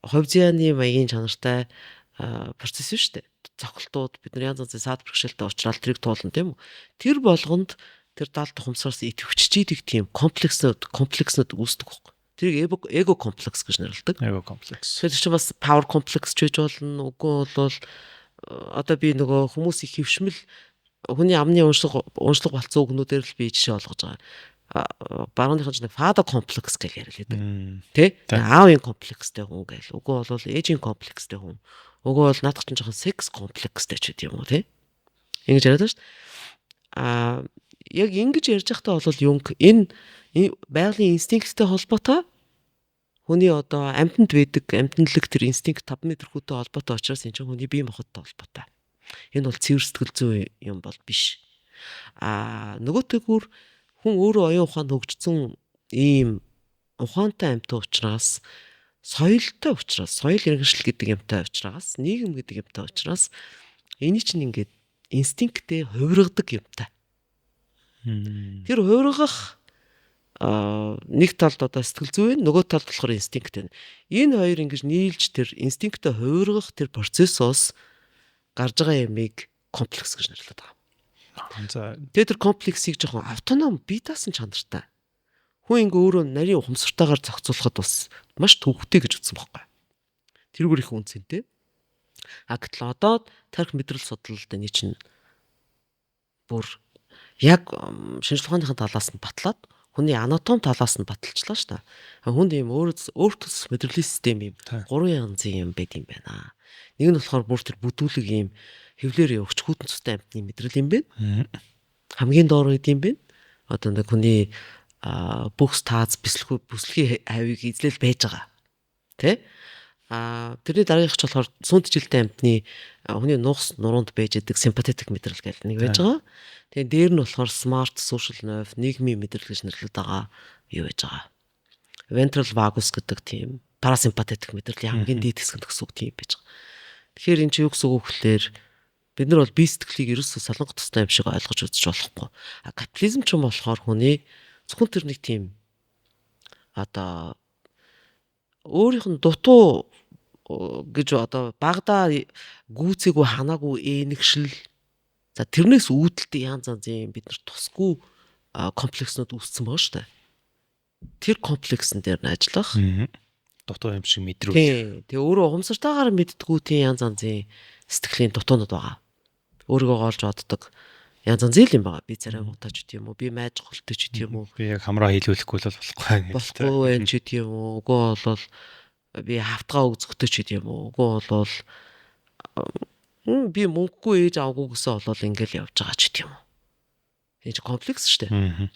S1: хувь зяаны маягийн чанартай процесс шүү дээ. Цохилтууд бид нар янз янзын саад бэрхшээлтэй уулзрал тэрийг туулна тийм үү. Тэр болгонд тэр далд хумсараас идэвхжиж идэг тийм комплекснууд үүсдэг байхгүй. Тэрийг эго комплекс гэж нэрлэдэг.
S2: Эго комплекс.
S1: Тэгэхээр чинь бас power complex ч гэж болно. Үгүй бол одоо би нөгөө хүмүүсийг хөвшмөл хүний амны уншлаг болцсон үгнүүдээр л би жишээ олгож байгаа. Барууныхан ч нэг father complex гэж яриад байдаг. Тэ? Аавын комплекстэй хүн гээл. Үгүй бол ээжийн комплекстэй хүн. Үгүй бол наадах чинь жоохон sex комплекстэй ч гэдэг юм уу, тэ? Ингэж яриад шүү дээ. Яг ингэж ярьж байхдаа бол Юнг энэ байгалийн инстинкттэй холбоотой хүний одоо амьтанд байдаг амьтанлаг тэр инстинкт 5 м хүнтэй холбоотой учраас энэ чинь хүний бие махбодтой холбоотой. Энэ бол цэвэр сэтгэл зүй юм бол биш. Нөгөөтэйгүр хүн өөрөө оюун ухаанд хөгжсөн ийм ухаантай амьтан учраас соёлтой учраас соёл иргэншил гэдэг юмтай учраас нийгэм гэдэг юмтай учраас энэ чинь ингээд инстинктээ хувиргадаг юмтай. Тэр хувиргах нэг талд одоо сэтгэл зүй, нөгөө талд болохоор инстинкт байна. Энэ хоёр ингэж нийлж тэр инстинктээ хувиргах тэр процессоос гарч байгаа ямиг комплекс гэж нэрлэдэг байгаа. Тэр комплексыг жоохон автоном бие даасан чанартай. Хүн ингээ өөрөө нарийн ухамсартайгаар зохицуулахад бас маш төвхтэй гэж үзсэн байхгүй. Тэрүүгээр их үнцэнтэй. Гэтэл одоо тарих мэдрэл судлалд энэ чинь бүр яг шинжлэх ухааныхаа талаас нь батлаад хүний анатом талаас нь баталчлаа шүү дээ. Хүнд ийм өөртөс мэдрэлийн систем юм 3 янзын юм байд юм байна. Нэг нь болохоор бүр тэр бүдүүлэг ийм хөвлөөр явагч хүүтэн цустай амьтны мэдрэл юм байна. Хамгийн доор үед юм байна. Одоо нэг хүний бүхс тааз бүслэгийн хавийг эзлэл байж байгаа. Тэ? Тэрний дараагийнх ч болохоор сүнт жилтэй амьтны хүний нугас нуруунд байж идэг симпатетик мэдрэл гэдэг нэг байж байгаа. Тэгээ дээр нь болохоор smart social nerve нийгмийн мэдрэл гэж нэрлэдэг байгаа юу байж байгаа. Ventral vagus гэдэг тийм парасимпатетик мэдрэлийн хамгийн дээд хэсэг нь гэсэн үг тийм байж байгаа. Тэгэхээр энэ чи юу гэсэн үг гэхээр бид нар бол бие сэтгэлийг ерөөсөө салангат тустай юм шиг ойлгож үзэж болохгүй. Капитализм ч юм болохоор хүний зөвхөн тэр нэг тийм одоо өөрийнх нь дутуу гэж одоо багада гүйцээгүй ханаагүй ээнэгшил за тэрнээс үүдэлтэй янз янзын бид нар тусгүй комплекснууд үүссэн байгаа шүү дээ. Тэр комплексэн дээр нь ажиллах.
S2: Дутуу юм шиг мэдрүүл.
S1: Тэгээ өөрөө ухамсартайгаар мэддгүү тийм янз янзын сэтгэлийн дутуунууд байгаа. Өөрийгөө голж боддог янз янз юм байгаа. Би царай гутаач гэдэг юм уу? Би майж голтой ч гэдэг юм уу?
S2: Би яг хамраа хийлүүлэхгүй бол
S1: болохгүй байх ч гэдэг юм уу? Үгүй бол би хавтгаа өгзөхтэй ч гэдэг юм уу? Үгүй бол би мөнгөгүй ээж аваагүй гэсэн болол ингээл явж байгаа ч гэдэг юм уу? Энэ комплекс шүү дээ.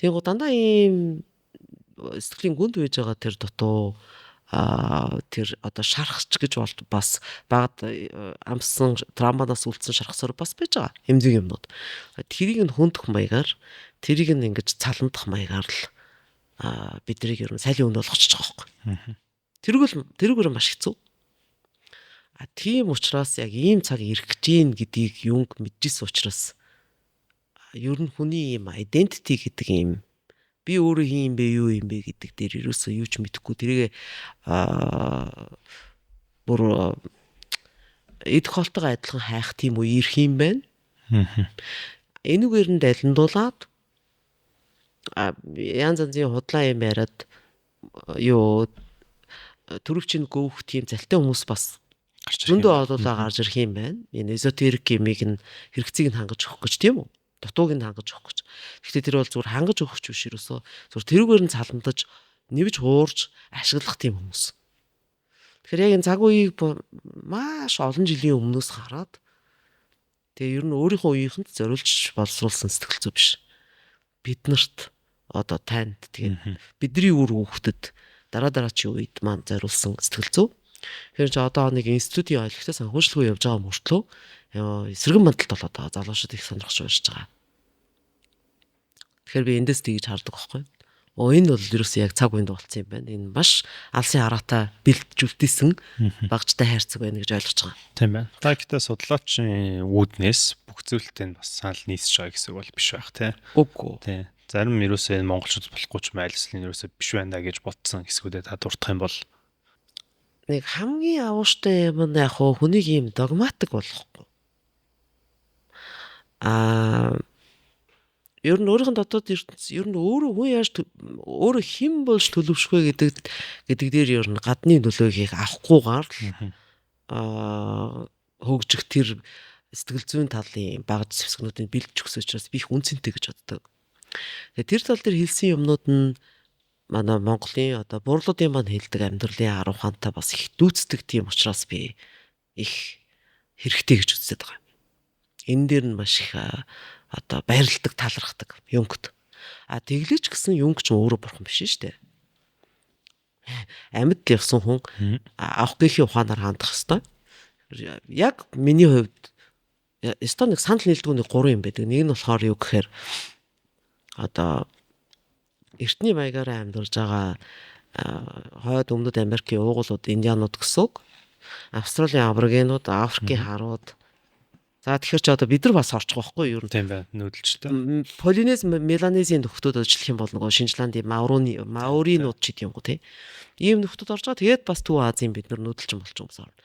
S1: Тийм гоо дандаа ийм сэтгэлийн гүнд байж байгаа тэр дутуу тэр одоо шархч гэж бол бас багад амссан травманаас үлдсэн шархсаар бас байж байгаа эмзэг юмнууд. Тэрийг нь хөндөх маягаар тэрийг нь ингэж цаландах маягаар л биднийг ер нь сайлын үнд болгочихж байгаа байхгүй. Тэрүүгээр маш хэцүү. Тийм учраас яг ийм цаг ирэх гэж гин гэдгийг Юнг мэдчихсэн учраас ер нь хүний ийм identity гэдэг ийм би өөрөө хин юм бэ юу юм бэ гэдэг дээр ерөөсөө юу ч мэдэхгүй тэрийг бүр эд холтойгоо адилхан хайх тийм үе ирэх юм байна. Энүүгээр нь далиндуулаад янз янзын худлаа юм яриад юу төрөвчин гоох тийм залтай хүмүүс бас зөндөө олуулаа гарч ирэх юм байна. Энэ эзотерик гэмиг нь хэрэгцээг нь хангаж өгөх гэж тийм үү? Дутууг нь хангаж өгөх гэж. Гэхдээ тэр бол зүгээр хангаж өгөх ч биш ерөөсөө зүгээр тэрүүгээр нь цаландаж нэвж хуурж ашиглах тийм хүмүүс. Тэгэхээр яг энэ цаг үеийг маш олон жилийн өмнөөс хараад тэгээ ер нь өөрийнхөө үеийнхэнд зориулж боловсруулсан сэтгэл зүй биш. Биднэрт одоо танд тэгээ бидний үр хүүхдэд дараа дараачийн үед маань зориулсан сэтгэл зүй. Тэгэхээр одоо нэг институтийн ойлгохтой санхүүжилгүй явж байгаа мөртлөө эсэргэн мандалд болоод байгаа залуучууд их сонирхож уншиж байгаа. Тэгэхээр би эндээс тэгж хардаг байхгүй. Энэ бол ерөөсөө яг цаг үеинд болцсон юм байна. Энэ маш алсын хараатай бэлтжүүлдсэн багжтай хайрцаг байна гэж ойлгож байгаа.
S2: Тийм байна. Та гэхдээ судлаачийн үүднээс бүх зүйлтэй бас санал нийсэж байгаа гэсэн үг бол биш байх тий.
S1: Үгүй.
S2: Тий. Зарим ерөөсөө энэ монголчууд болохгүй ч майлслын ерөөсөө биш байна да гэж бодсон хэсгүүдэд та дурдах юм бол
S1: нэг хамгийн авууштай юм нь яг хүнийг ийм догматик болгохгүй. Ер нь өөрийнх нь дотоод ертөнц ер нь өөрөө хүн яаж өөрөө хэн болж төлөвшөх вэ гэдэг дээр ер нь гадны нөлөөгийг авахгүйгээр хөгжих тэр сэтгэл зүйн талын багж зэвсгнүүдийг бэлдэж өгсөн учраас би их үнцэнтэй гэж боддог. Тэгээ тэр тал дээр хэлсэн юмнууд нь манай Монголын одоо бурлуудын маань хэлдэг амьдралын 10 ухаантай бас их дүүцдэг тийм учраас би их хэрэгтэй гэж үздэг байгаа. Энэ дээр нь маш их одоо байрладаг, талархдаг юнгт. Тэглэж гисэн юнг ч өөрөө бурхан биш шүү дээ. Амьд л явсан хүн авах гэхийн ухаанаар хандах хэвээр. Яг миний хувьд өстой нэг санал нийлдэг нэг 3 юм байдаг. Нэг нь болохоор юу гэхээр одоо эртний маягаараа амьдарж байгаа хойд өмнөд Америкийн уугуулууд, индианууд гэсэн үг. Австралийн аборигенууд, Африкийн харууд. За тэгэхээр ч одоо бид нар бас орчих واخгүй юу?
S2: Тийм байна. Нүүдэлчтэй.
S1: Полинез, Меланезийн нөхдүүд ажиллах юм бол нөгөө Шинжландын Маоринууд ч гэдэг юм уу те. Ийм нөхдүүд орж байгаа. Тэгээд бас Төв Азийн бид нар нүүдэлчин болчих юм байна.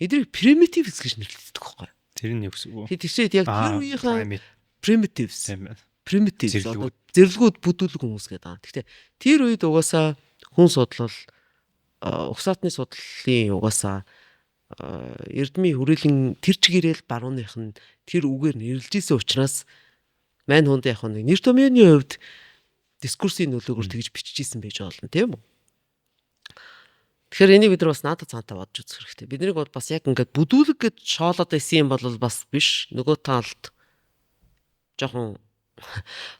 S1: Эдгээр primitives гэж нэрлэдэг байхгүй.
S2: Тэр нь юу гэсэн үг вэ?
S1: Тэгэхээр яг тэр үеийнхээ primitives.
S2: Тийм байна.
S1: Primitives одоо зэрлэгүүд бүдүүлэг хүмүүс гэдэг. Гэхдээ тэр үед угаасаа хүн судлал угсаатны судлалын угаасаа эрдмийн хүрээлэн тэр чигээрэл барууных нь тэр үгээр нэрлэжсэн учраас мань хүнд яг нэг нэр томьёоны хувьд дискурсын нөлөөгөөр тэгж бичижсэн байж болно тийм үү? Тэгэхээр энийг бид нар бас надад цаантаа бодож үзэх хэрэгтэй. Биднийг бол бас яг ингээд бүдүүлэг гэж шоолоод байсан юм бол бас биш. Нөгөө талд жоохон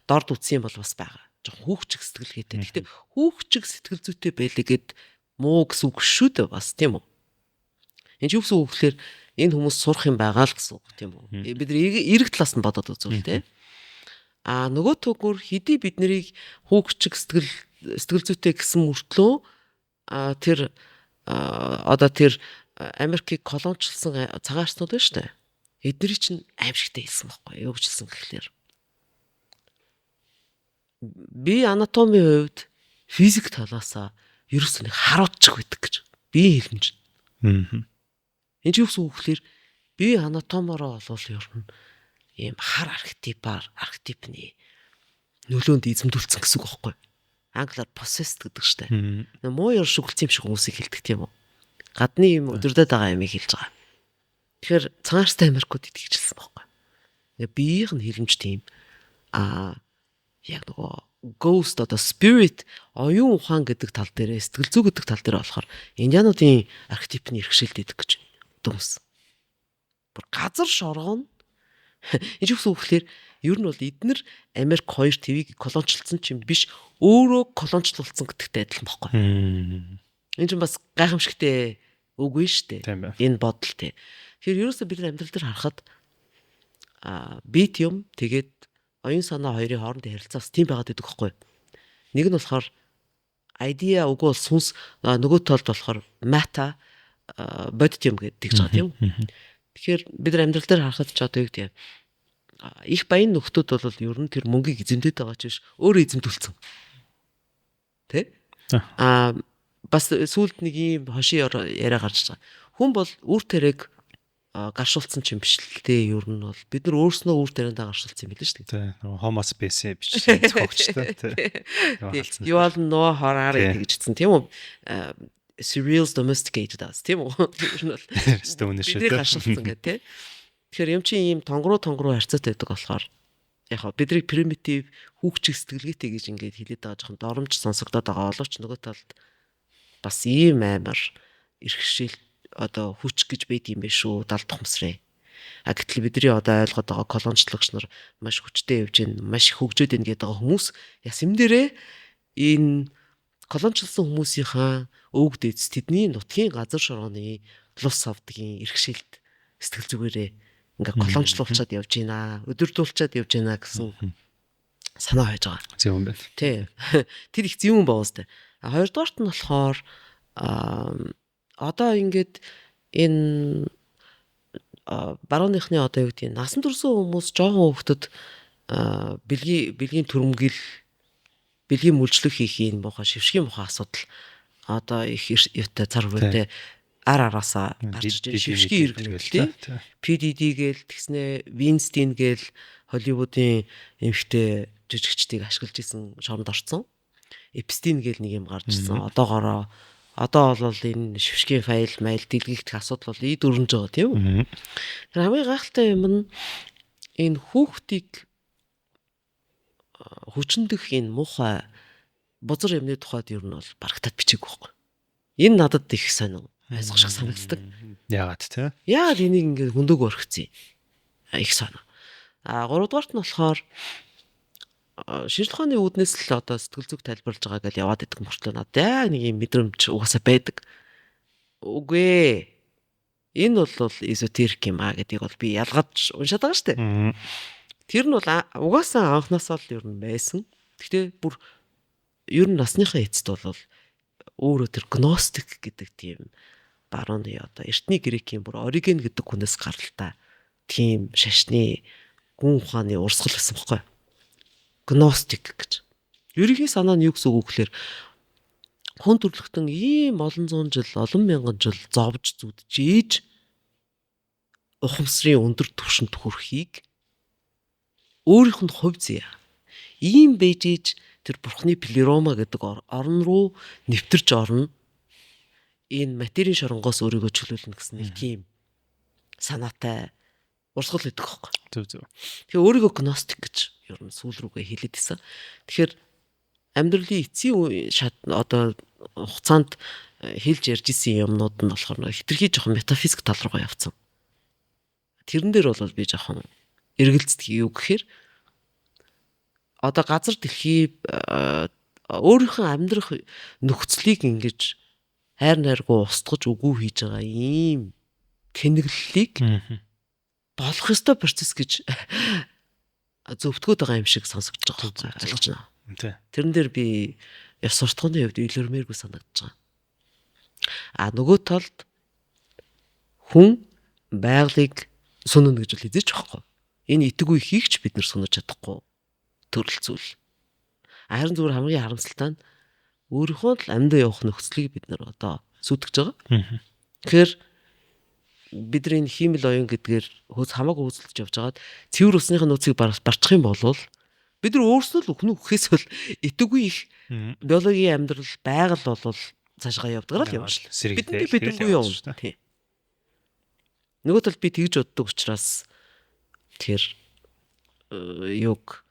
S1: дорд үтсэн юм бол бас байгаа. Жоохон хүүхчиг сэтгэлгээтэй. Гэхдээ хүүхчиг сэтгэл зүйтэй байлээ гэд муу гэсэн үг шүү дээ бас тийм үү? Энд юу гэсэн үг гэхээр энэ хүмүүс сурах юм байгаа л гэсэн үг тийм үү? Бид эрэг талаас нь бодоод үзвэл тийм. Нөгөө төгөр хэдий бид нарыг хүүхчиг сэтгэл зүйтэй гэсэн мөртлөө тэр одоо тэр Америкийг колоничлсан цагаарчнууд байна шүү дээ. Эдний чинь аимшигтай хэлсэн байхгүй юу гэжсэн гэхлээр. Би анатомийн хувьд физик талаасаа ерөөсөө нэг харуулчих байдаг гэж би хэлнэ чинь. Энд юу гэсэн үг гэхээр би анатомороо болвол ер нь ийм хар архетипны нөлөөнд эзэмдүүлсэн гэсэн үг байхгүй. Англиар possessed гэдэг штэ. Муу ёр шүглцсэн юм шиг хүмүүсийг хэлдэг тийм үү. Гадны юм өдөрдөд байгаа юмыг хэлж байгаа. Тэгэхээр цагаарчтай Америкууд итгэжсэн байхгүй. Биеийнх нь хэлэмж тийм яг нөгөө ghost одоо spirit оюун ухаан гэдэг тал дээр сэтгэл зүй гэдэг тал дээр болохоор индиануудын архетипны иргэшээлт гэдэг гэж дүнс. Бүр газар шоргоно. Энэ юу гэсэн үг гэхээр ер нь бол эднэр Америк 2 твийг колоничлсан ч юм биш өөрөө колоничлуулсан гэдэгтэй адилхан байхгүй. Энэ чинь бас гайхамшигтай үгүй шүү дээ. Энэ бодол те. Тэгэхээр ерөөсөө бид нар амьдрал дээр харахад бит юм тэгээд оюун санаа хоёрын хоорондын харилцаа бас тийм байгаад байдаг байхгүй. Нэг нь болохоор idea үгүй бол сүнс нөгөө талд болохоор meta бодит юм гэдэг ч байгаа тийм. Тэгэхээр бид нар амьдрал дээр харахад ч одоо юу гэдэг их баян нөхдүүд бол ер нь тэр мөнгийг эзэмдээд байгаа ч биш өөрөө эзэмдүүлсэн. Тэ? Бас сүүлд нэг юм хошин яриа гарч байгаа. Хүн бол үр тариаг гаршуулсан ч юм биш л дээ. Ер нь бол бид нар өөрснөө үр тариандаа гаршуулсан юм билээ шүү дээ.
S2: Тэ. Homo specie бичсэн зохиогчтой тэ.
S1: You all know horror гэжсэн тийм үү? Serials domesticated us тийм үү? Бид гаршуулсан гэх тэ. Тэгэхээр юм чи ийм тонгороо харьцаатай байдаг болохоор яг бидний primitive хүүхчиг сэтгэлгээтэй гэж ингээд хэлээд байгаа жоохон доромж сонсогдоод байгаа боловч нөгөө талд бас ийм амар иргэшэл одоо хүч гэж байд юм бэ шүү далдах юмсрээ. Гэтэл бидний одоо ойлгоод байгаа колоничлогч нар маш хүчтэй явж гин маш их хөгжөөд ийн гэдэг хүмүүс ясэм дээрээ энэ колоничлсан хүмүүсийнхаа өвөг дээдс тэдний нутгийн газар шорооны лус авдгийн иргэшилт сэтгэл зүгээрээ ингээ колоничлуулчаад явж байна. Өдөрдүүлчээд явж байна гэсэн санаа байж байгаа.
S2: зөв юм байна.
S1: Тий. Тэр их зөв юм байна үстэй. Хоёрдугаарт нь болохоор одоо ингээд энэ барууныхны одоо юу гэдэг насан турсан хүмүүс жоохон хөвгөдөд бэлгийн төрөмгөл бэлгийн мүлжлөх хийх юм бохоо шившгийн бохоо асуудал одоо их юутай цар хүрээтэй араасаа гарч ирж шившгийн эргэлтэй PDD гээл тэгснэ Винстин гээл Холливуудын эмэгтэй жижигчдийг ашиглаж исэн шоронд орцсон. Эпстин гээл нэг юм гарч ирсэн. Одоо бол энэ шившгийн файл майл дэлгэгдэх асуудал бол ид өрнөж байгаа тийм үү? Тэр хамгийн гайхалтай юм нь энэ хүүхдийг хүчндэх энэ муухай бузар юмны тухайд ер нь бол барагтаад бичээгүй байхгүй. Энэ надад их сонин айсах шиг санагддаг.
S2: Яагаад те?
S1: Яагаад энийг ингээд хөндөг өргөцөө? Их сонин. Гуравдугаарт нь болохоор шинжлэх ухааны үүднээс л одоо сэтгэл зүг тайлбарлаж байгаа гэж яваад идэх мөртлөө надад яг нэг юм мэдрэмж угаасаа байдаг. Үгүй ээ. Энэ бол эзотерик юм аа гэдгийг бол би ялгаж уншаад байгаа шүү дээ. Тэр нь бол угаасаа анхнаасаа л ер нь байсан. Гэхдээ бүр ер нь насныхаа эцэд бол өөрөө тэр гностик гэдэг тийм барууны одоо эртний грекийн бүр Ориген гэдэг хүнээс гаралтай тийм шашны гүн ухааны урсгал гэсэн баггүй. Гностик гэж. Ерөнхий санаа нь юу гэсэн үг гэхээр хүн төрлөختөн ийм олон зуун жил, олон мянган жил зовж зүдж ийж ухамсарын өндөр түвшинд хүрэхийг өөрийнх нь хувь зэя. Ийм байж ийж тэр бурхны плерома гэдэг орн руу нэвтэрч орно. Энэ материйн шоронгоос өөрийгөө чөлөөлнө гэсэн нэг тийм санаатай урсгал өгдөг хөөх.
S2: Зөв.
S1: Тэгээ өөрийгөө гностик гэж ер нь сүүл рүүгээ хэлээд исэн. Тэгэхээр амьдралын эцсийн одоо хугацаанд хэлж ярьж исэн юмнууд нь болохоор хитрхий жоохон метафизик тал руугаа явцсан. Тэрэн дээр бол би жоохон эргэлздэг юу гэхээр одоо газар дэлхий өөрийнхөө амьдрах нөхцөлийг ингэж хайр найргуу устгаж үгүй хийж байгаа ийм тэнэглэлийг болох ёстой процесс гэж зөвтгөөд байгаа юм шиг сонсогдож байгаа юм ойлгож байна. Тэрэн дээр би ёс суртахууны хувьд илэрмээргүй санагдаж байгаа. Нөгөө талд хүн байгалыг сүнэн гэж л хэлж байхгүй. Энэ итггүй хийгч бид нар сүнэж чадахгүй төрөл зүйл. Харин зүгээр хамгийн харамсалтай нь өөрийнхөө л амьдаа явах нөхцөлийг бид нар одоо сүтгэж байгаа. Тэгэхээр бидний хиймэл оюун гэдгээр хөөс хамаагүй хөөцөлж явж байгаад цэвэр усныхаа нөөцийг барчих юм бол бид нар өөрсдөө л өхнө өгөхөөс бол итггүй их биологийн амьдрал байгаль бол цаашгаа явдгаар л явна шүү дээ. Бидэнгүй юм. Тий. Нөгөө тал би тэгж боддог учраас тэр юг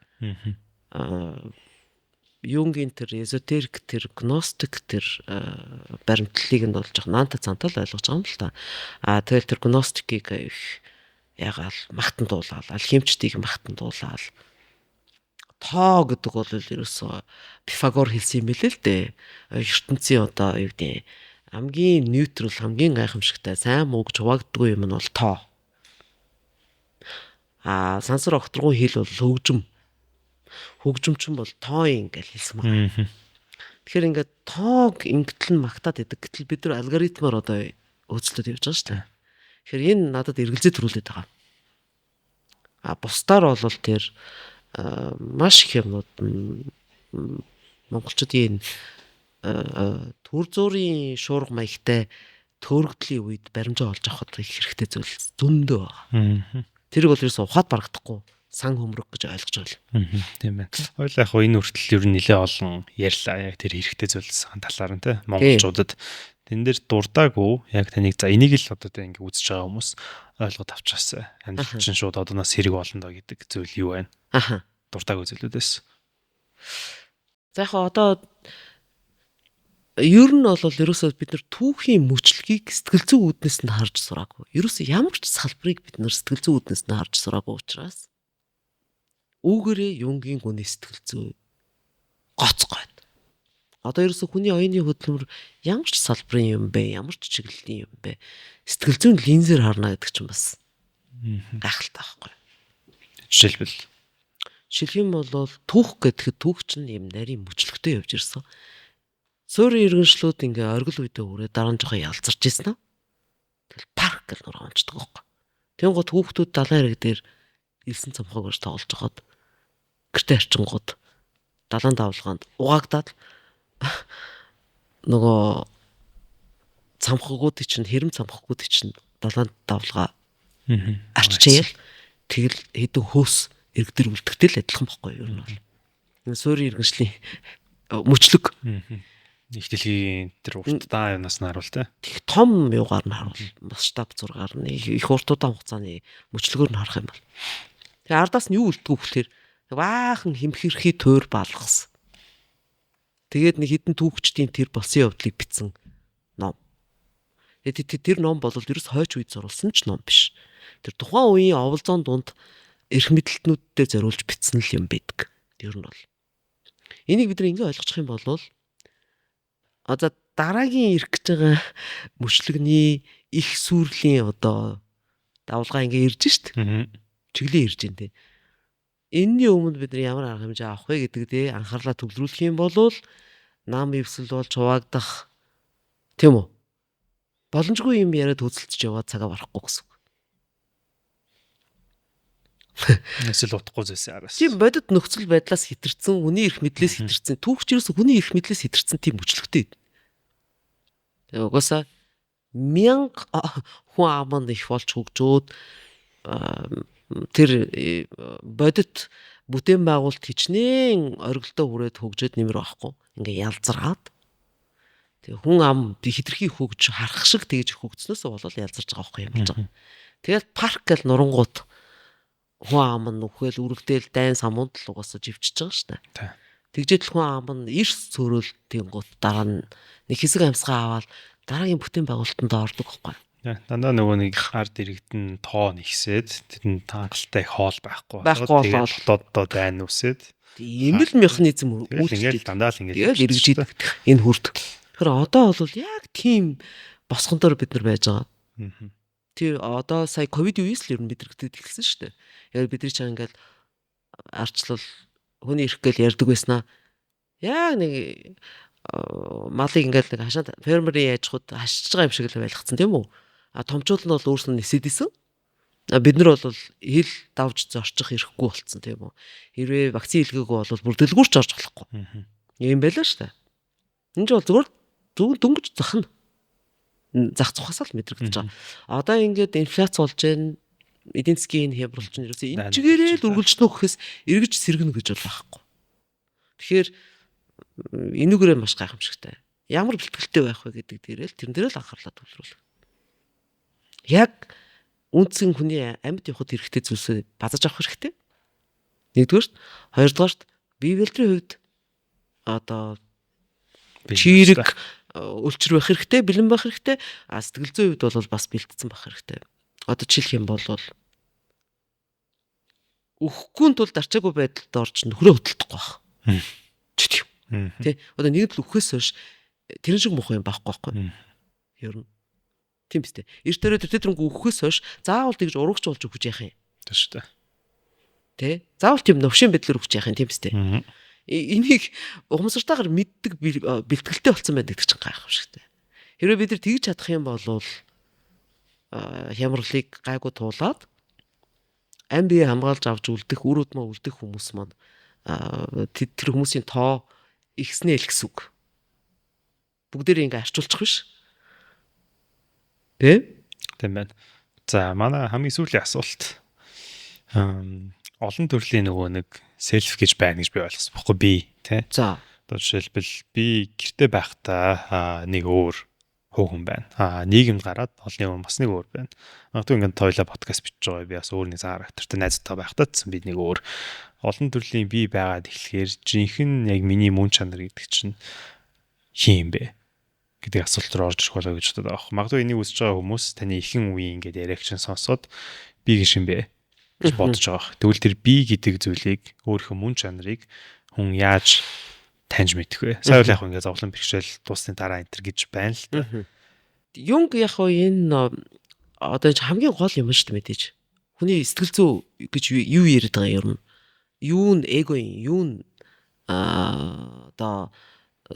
S1: юнгийн тэр эзотерик тэр гностик тэр баримтлалыг нь болж байгаа наанта цантал ойлгож байгаа юм л та. Тэгэл тэр гностикийг их ягаал магтан дуулаад алхимичдыг магтан дуулаад тоо гэдэг бол ерөөсөө Пифагор хэлсэн юм билээ л дээ. ертөнцийн одоо юу гэдэг хамгийн нейтрал хамгийн гайхамшигтай сайн мууг хуваагддаггүй юм нь бол тоо. Сансар огторгон хэл бол хөгжим. Хөгжимчин бол тооин гэж хэлсэн байна. Тэгэхээр ингээд тоог ингэтэл нь магтаад идэг. Гэтэл бид нар алгоритмаар одоо өөрчлөлт явьж байгаа шүү дээ. Тэгэхээр энэ надад эргэлзээ төрүүлээд байгаа. Бусдаар бол тэр маш их юмнууд монголчуудын төр зуурын шуурга маягтай төөрөгдлийн үед баримжаа олж авахд их хэрэгтэй зүйл зөндөө байгаа. Тэрийг бол ерөөсөө ухаад барагдахгүй сан хөмрөг гэж ойлгож байна.
S2: Тийм байна. Хоёул яг энэ хүртэл ер нь нэлээ олон ярьлаа. Яг тэр хэрэгтэй зүйлс талаар нь те монголчуудад тэн дээр дурдаагүй яг таныг за энийг л одоо тэ ингээ үзэж байгаа хүмүүс ойлгоод авчихсан. Амьдрал чинь шууд одоноос хэрэг болно доо гэдэг зүйл юу байна? Дуртаагүй зүйлүүдээс.
S1: За яг одоо ер нь бол ерөөсөө бид нар түүхийн мөчлөгийг сэтгэл зүйн үүднээс нь харж сураагүй. Ерөөсөө ямар ч салбарыг бид нар сэтгэл зүйн үүднээс нь харж сураагүй учраас үүгээрээ Юнгийн гүний сэтгэл зүй гоцгойд. Одоо ерөөсө хүний оюуны хөдөлмөр ямар ч салбарын юм бэ, ямар ч чиглэлийн юм бэ. Сэтгэл зүйн линзээр харна гэдэг чинь бас гайхалтай байхгүй.
S2: Жишээлбэл
S1: Жишээлх юм бол түүх гэдэг түүх чинь юм нарийн мөчлөгтэй явж ирсэн. Суурийн иргэншлүүд ингээ оргил үедээ үрээ дараа нь жоохон ялзарч ирсэн. Тэгэл парк гэж нөр онцдог байхгүй. Тэнгууд хүүхдүүд далайн хэрэг дээр илсэн цамхаг гэж тоглож байгаад гэртээ арчингууд далайн давлгаанд угаагдаад нөгөө цамхагуудыг чинь хэрэм цамхагуудыг чинь далайн давлгаа арччихъя. Тэгэл хэдэн хөөс иргэдэр үлдгэтэл адилхан байхгүй юу ер нь бол. Энэ суурийн иргэншлийн мөчлөг
S2: их дэлхийн тэр уртдаа юунаас нь харуул те.
S1: Тэг том юугаар нь харуул масштаб зургаар нь их уртудаан хугацааны мөчлөгөөр нь харах юм бол. Тэгээ ардаас нь юу үлдгүү гэхээр баахан хэмхэрхий туур балгасан. Тэгээд нэг хідэн түүхчдийн тэр болсон явдлыг бичсэн ном. Тэгээд тэр ном бол ерөөс хойч үед зурулсан ч ном биш. Тэр тухайн үеийн оволзоон дунд эрх мэдэлтнүүдтэй зориулж бичсэн л юм байдаг. Ер нь бол. Энийг бид ингээ ойлгочих юм бол одоо дараагийн ирэх гэж байгаа мөчлөгний их сүрлийн одоо давлгаа ингээ ирж шít. Чиглэн ирж дээ. Энэний өмнө бид ямар арга хэмжээ авах вэ гэдэг дээ анхаарлаа төвлөрүүлэх юм бол нам ивсэл болж хуваагдах тийм үү? Боломжгүй юм яриад хөдөлж яваад цагаа барахгүй гэсэн.
S2: Эсвэл утгагүй зүйлсээ араас.
S1: Тийм бодит нөхцөл байдлаас хэтэрсэн, хүний эрх мэдлээс хэтэрсэн, түүхчээс хүний эрх мэдлээс хэтэрсэн тийм мөчлөгтэй. Тэгээ угаасаа 1000 хүн аманд их болж хөгжөөд тэр бодит бүтээн байгуулалт хичнээн оргилдоо хүрээд хөгжөөд нэмэр байхгүй. Ингээ ялзраад. Тэгээ хүн ам хитрхи хөгж харах шиг тэгж хөгжснөөсөө болол ялзарж байгаа байхгүй юм болж байгаа. Тэгээд парк гэл нурангууд хүн ам нь нүхэл үргэлдээл дайн самунд л угаасаа живчиж байгаа шүү дээ. Тэгжээд л хүн ам нь эрс цөөрөл тэнгуут дараа нь нэг хэсэг амьсгаа аваад дараагийн бүтээн байгуулалтанд ордог байхгүй.
S2: Дандаа нөгөө нэг ард иргэдэн тоо нэгсээд тэнд хангалттай хоол байхгүй.
S1: Тэгээд
S2: дотооддоо дайн үсээд
S1: ийм л механизм
S2: үйлчлээд дандаа л ингэж
S1: эргэж идэг энэ хүрд. Тэгэхээр одоо бол яг тийм босгондоор бид нар байж байгаа. Тэр одоо сая ковид үеэс л ер нь мэдрэгдээд эхэлсэн шүү дээ. Яг бидний чаа ингээл арчлал хүний эрх гээл ярьдаг байснаа яг нэг малыг ингээл нэг хашаа фермерийн яажхууд хашиж байгаа юм шиг л байлгацсан тийм үү? А томчууд нь бол өөрснөө нисэд исэн. Бид нар бол хил давж зорчих ирэхгүй болцсон тийм үү? Хэрвээ вакцин илгээгүй бол бүр дэлгүүрч орж болохгүй. Ийм байлаа шүү дээ. Энэ ч бол зүгээр дөнгөж захна. Зах цухасаа л мэдрэгдэж байгаа. Одоо ингээд инфляц болж байна. Эдийн засгийн хямралч нь ерөөсөө энэ чигээрээ л үргэлжлэнө гэхээс эргэж сэргэнэ гэж бол байхгүй. Тэгэхээр энүүгээрээ маш гайхамшигтай. Ямар бэлтгэлтэй байх вэ гэдэг дээрээ л тэрэн дээрээ л анхаарлаа төвлөрүүл. Яг үндсэн хүний амьд явахд хэрэгтэй зүйлсээ базаж авах хэрэгтэй. Нэгдүгээрт, хоёрдугаарт бие бэлтрийн хувьд одоо чирэг өлчр байх хэрэгтэй, бэлэн байх хэрэгтэй. Сэтгэл зүйн хувьд бол бас бэлтгэсэн байх хэрэгтэй. Одоо жишээлх юм бол өхгүй тул дарчаагүй байдалд орж нөхрөө хөдөлдөхгүй байх. Чит юм. Тэ одоо нэг л өөхөөс хойш тэрэн шиг муухай юм байхгүй байхгүй. Ер нь тийм биз дээ. Эрт төрөө тэтгэрэнгүй өөхөөс хойш заавал тэгж урагч болж өгч яах юм.
S2: Тийм шүү дээ.
S1: Тэ заавал тийм новшин байдлаар өгч яах юм тийм биз дээ. Энийг ухамсартайгаар мэддэг бэлтгэлтэй болсон байдаг гэж гайхамшигтай. Хэрвээ бид нар тэгж чадах юм бол хямралыг гайгүй туулаад ам бие хамгаалж авч үлдэх, үр удмаа үлдэх хүмүүс маань тэр хүмүүсийн тоо ихснэ л гэсэн үг. Бүгдээрээ ингээ арчуулчих биш.
S2: Тийм байна. За манай хамгийн сүүлийн асуулт олон төрлийн нөгөө нэг селф гэж байна гэж би ойлгосон байхгүй би тий.
S1: За
S2: одоо жишээлбэл би гэртээ байхдаа нэг өөр хөөхөн байна. Нийгэмд гараад олны хүн бас нэг өөр байна. Магадгүй ингээд тойлоо подкаст бичиж байгаа би бас өөр нэг характертай найзтай байхтаадсан би нэг өөр олон төрлийн би байгаад эхлэхээр жинхэнэ яг миний мөн чанар гэдэг чинь хин юм бэ гэдэг асуулт руу орж ирэх болоо гэж боддог аах. Магадгүй энийг үзэж байгаа хүмүүс таны ихэнх үеийн ингээд реакшн сонсоод би гişin бэ гэж бодож байгаа. Тэгвэл тэр би гэдэг зүйлийг өөрийнхөө мөн чанарыг хүн яаж таньж мэдэх вэ? Сая бол яг ингээ зовлон бэрхшээл дуусны дараа энтер гэж байна л та.
S1: Юнг яг энэ одоо хамгийн гол юм шүү дээ мэдээж. Хүний сэтгэл зүй гэж юу яриад байгаа юм? Юу нь эго юм? Юу нь одоо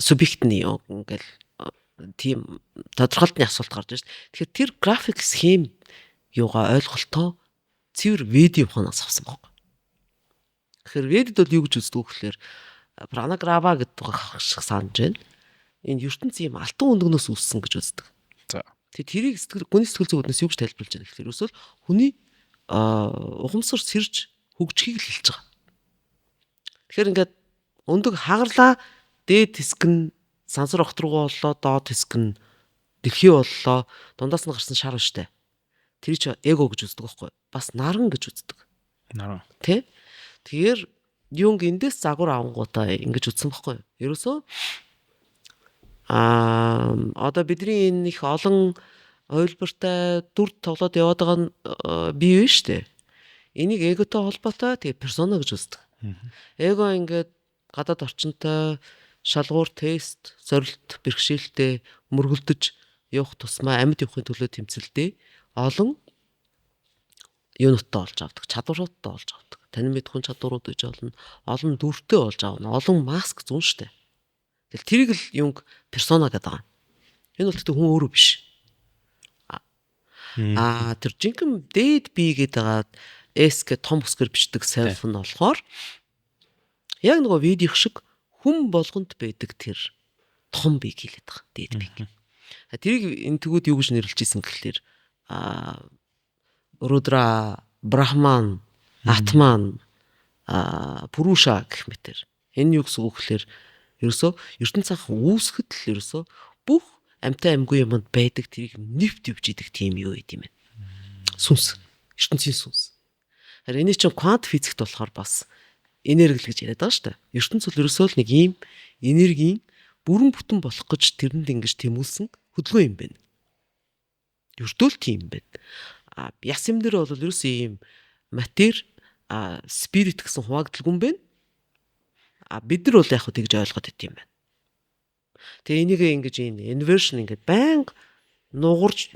S1: субъектний ингээл тийм тодорхойлтны асуулт гарч байна шүү дээ. Тэгэхээр тэр график схем юугаа ойлголтоо цэвэр видео ухаанаас авсан баг. Тэгэхээр ведд бол юу гэж үздэг вэ гэхээр пранаграва гэдэг шиг санаж байна. Энэ ертөнцийн юм алтан өндгнөөс үүссэн гэж үздэг.
S2: За.
S1: Тэрийг хүний сэтгэл зүйн үднээс юу гэж тайлбарлаж байна гэхээр өсвөл хүний ухамсар сэрж хөгжихийг л хэлж байгаа. Тэгэхээр ингээд өндөг хагарлаа дээд хэсэг нь сансар огт руу боллоо, доод хэсэг нь дэлхий боллоо, дундаас нь гарсан шар штэ. Тэр чи эго гэж үздэг байхгүй. Бас наран гэж үздэг.
S2: Наран.
S1: Тэ? Тэгэхээр юунг эндээс загвар авангуудаа ингэж үзсэн байхгүй. Ерөөсөө одоо бидний энэ их олон ойлбортой дүр тоглоод яваад байгаа нь бий вэ штэ. Энийг эготой холбоотой тэгээ персона гэж үздэг. Эго ингээд гадаад орчинтой шалгуур тест, сорилт, бэрхшээлтэй мөргөлдөж явах тусмаа амьд явахын төлөө тэмцэлдээ олон юуноттой болж авдаг, чадваруудтай болж авдаг. Танин мэдхүн чадварууд гэж болно. Олон дүртэй болж авна. Олон маск зүүн штэ. Тэгэл тэрийг л юнг персона гэдэг байгаа. Энэ бол гэхдээ хүн өөрөө биш. Тэр жинхэнэ дээд би гэдэг S гэх том үсгээр бичдэг self нь болохоор яг нөгөө видео шиг хүн болгонд байдаг тэр том бийг хэлээд байгаа. Дээд бийг. Тэрийг энэ тгүүд юу гэж нэрлэж ийсэн гэхэлэр Рудра, Брахман, Атман, Пуруша гэх мэтэр. Энэ юу гэсэн үг гэхээр ерөөсөө ертөнц цанхан үүсгэхэд л ерөөсөө бүх амьтаа амьгүй юмд байдаг тэрийг нэвт өвж идэг тийм юу гэдэм бэ? Сүнс. ертөнцийн сүнс. Харин энэ чинь квант физикт болохоор бас энерги гэж яриад байгаа шүү дээ. ертөнц бол ерөөсөө л нэг ийм энергийн бүрэн бүтэн болох гэж тэрэнд ингэж тэмүүлсэн хөдөлгөөн юм байна. Ердөө л тийм байна. Яс юм дээр бол ерөөсөө ийм матер спирит гэсэн хуваагдлаггүй юм байна. Бид нар бол яг хөө тэгж ойлгоод байт юм байна. Тэгээ энийг ингэж энэ инвершн ингэж байнга нугарж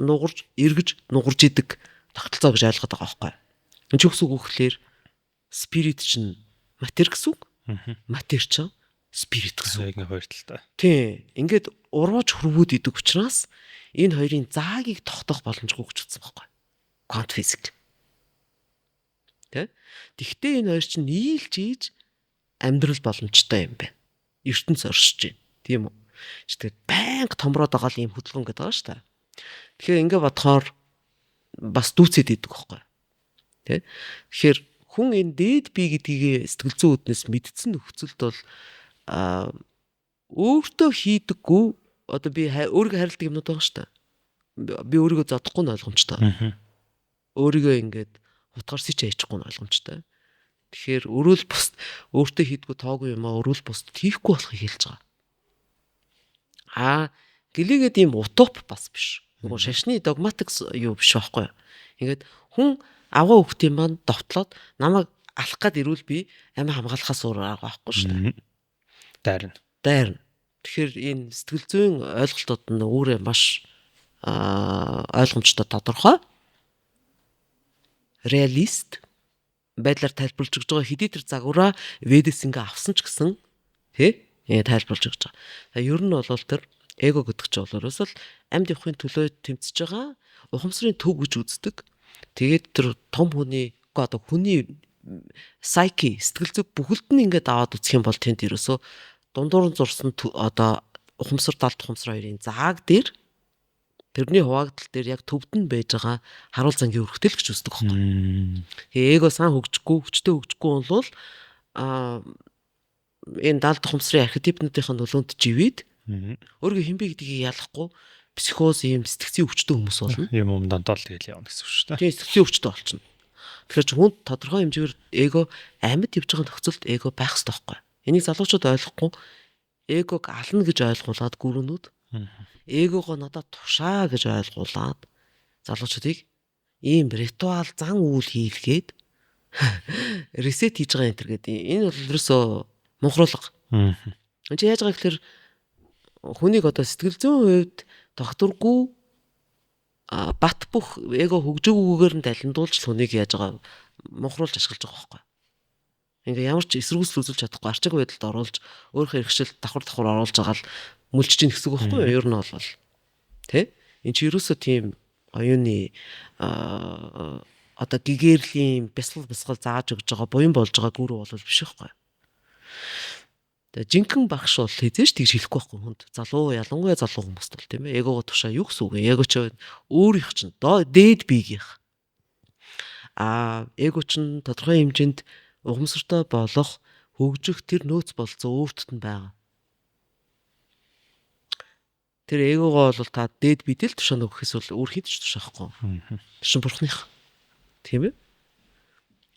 S1: эргэж нугарж идэг тогтолцоо гэж ойлгоод байгаа байхгүй. Энд ч үгсүг өгөхлөөр спирит чинь матер гэсэн үг. Матер чинь спирит гэсэн үг.
S2: Яг хоёр талтай.
S1: Тийм. Ингээд урууж хөрвүүд идэг учраас энэ хоёрын заагийг тогтоох боломжгүй гэж утсан байхгүй. Квант физик. Тэ? Тэгвэл энэ хоёр чинь нийлж ийж амьдрал боломжтой юм байна. ертөнц оршиж байна. Тийм үү? Тэгтээ байнга томроод байгаа л ийм хөдөлгөөн гэдэг байгаа шүү дээ. Тэгэхээр ингээд бодохоор бас дүүцээд идэг байхгүй. Тэ? Тэгэхээр хүн энэ дээд би гэдгийг сэтгэл зүйн үднээс мэдсэн нөхцөлд бол өөртөө хийдэггүй одоо би өөрийгөө харилдаг юмнууд байгаа шүү дээ. Би өөрийгөө зодохгүй нь ойлгомжтой. Өөрийгөө ингээд утгаар сич аячихгүй нь ойлгомжтой. Тэгэхээр өрөөл бус өөртөө хийдгүү тоогүй юм аа өрөөл бус хийхгүй болохыг хэлж байгаа. Гэлээгээд ийм утоп бас биш. Нөгөө шашны догматик юу биш байхгүй. Ингээд хүн аваа хөхтийн маань довтлоод намайг алах гад ирүүл би амиа хамгаалахаас өөр арга байхгүй шүү дээ. Дайрна. Тэгэхээр энэ сэтгэл зүйн ойлголтууд нь өөрөө маш ойлгомжтой тодорхой. Реалист байдлаар тайлбарлаж өгч байгаа хэдий тэр загвараа ведэс ингээ авсан ч гэсэн тий тайлбарлаж өгч байгаа. Ер нь бол тэр эго гэдэг чинь бол ерөөсөл амьд явахын төлөө тэмцэж байгаа ухамсарын төв гэж үздэг. Тэгээд тэр том хүний одоо хүний psyche сэтгэл зүй бүхэлд нь ингээд аваад үзэх юм бол тэнд ерөөсөө дундуур нь зурсан одоо ухамсар далд ухамсар хоёрын зааг дээр тэрний хуваагдал дээр яг төвд нь байж байгаа харуул зангийн өргөтөл гэж үздэг байхгүй. Тэгээ эго сан хөгжихгүй, хүчтэй хөгжихгүй бол энэ далд ухамсарын архетипнуудын нөлөөнд живээд өөргөө хинбэ гэдгийг ялахгүй психоз ийм сэтгцийн өвчтөй хүмүүс болно.
S2: Юм донтол тэгэл явна гэсэн үг шүү дээ.
S1: Тийм сэтгцийн өвчтөй болчихно. Тэгэхээр ч хүнд тодорхой хэмжээгээр эго амьд явж байгаа нөхцөлд эго байх хэрэгтэй байхгүй. Энийг залуучууд ойлгохгүй эгог ална гэж ойлгуулад гүрэнүүд эгого надад тушаа гэж ойлгуулад залуучуудыг ийм ритуал зан үйл хийлгээд ресет хийж байгаа энэ төр гэдэг. Энэ бол ерөөсөө мунхруулга. Энд яаж байгаа гэхээр хүнийг одоо сэтгэл зүйн хувьд докторгүй бат бөх эго хөгжөөгүйгээр нь далимдуулж хүнийг яаж байгаа мухруулж ашиглаж байгаа байхгүй. Ингээ ямар ч эсэргүүцэл үзүүлж чадахгүй арчиг байдалд оруулж өөрийнхөө хэрэгшил давхар оруулж байгаа л мүлжиж ийн гэсэн үг байхгүй юу? Ер нь бол тэ энэ чи ерөөсөө тийм оюуны одоо гэгэрлийн бясалгал зааж өгж байгаа буян болж байгаа гүр бол биш байхгүй. Тэгээ жинхэнэ багш бол хэзээ ч тэгж хэлэхгүй байхгүй хүнд. Залуу ялангуяа залуу хүмүүст бол тийм ээ. Эгого тушаа юу гэсэн үг вэ? Эго ч өөрийнх чинь дээд биегийнх. Эго чинь тодорхой хэмжээнд угамсартай болох хөгжих тэр нөөц болцоо өөртөд нь байгаа. Тэр эгого бол та дээд биедэл тушаа нөгөхөөс бол өөр хинт ч тушаахгүй. Тэр чинь бурхных. Тийм ээ?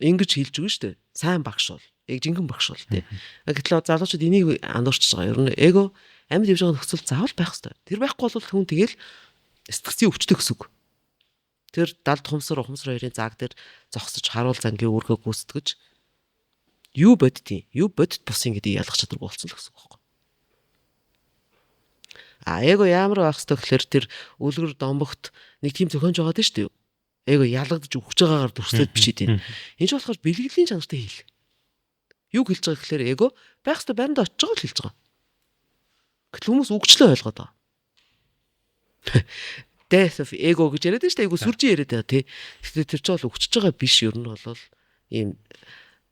S1: Ингэж хэлж өгнө шүү дээ. Сайн багш бол. Жинхэнэ багш бол тий. Гэтэл залуучууд энийг андуурчж байгаа. Ер нь эго амьд явж байгаа нөхцөл заавал байх хэрэгтэй. Тэр байхгүй бол хүн тэгэл сэтгцийн өвчтөй гэсэн үг. Тэр далд ухамсар хоёрын зааг дээр зогсож харуул зангийн үүргээ гүйцэтгэж юу боддیں۔ Юу бодит бусын гэдгийг ялгах чадвар болсон л гэсэн үг байхгүй. Эго ямар байх хэрэгтэй гэхээр тэр үлгэр домбогт нэг тийм зохионж байгаа дээ шүү дээ. Эго ялгадж өгч байгаагаар дүрслээд бичээд байна. Энэ ч болохоор бэлгэлийн чанартай хэл. Юу хэлж байгаа гэхээр эго байх ёстой байранд очиж байгаа л хэлж байгаа. Гэтэл хүмүүс үгчлээ ойлгоод байгаа. Death of ego гэж яриад байна шүү дээ. Эго сүржин яриад байгаа тий. Гэхдээ тэр чинь бол үгчж байгаа биш. Ер нь бол ийм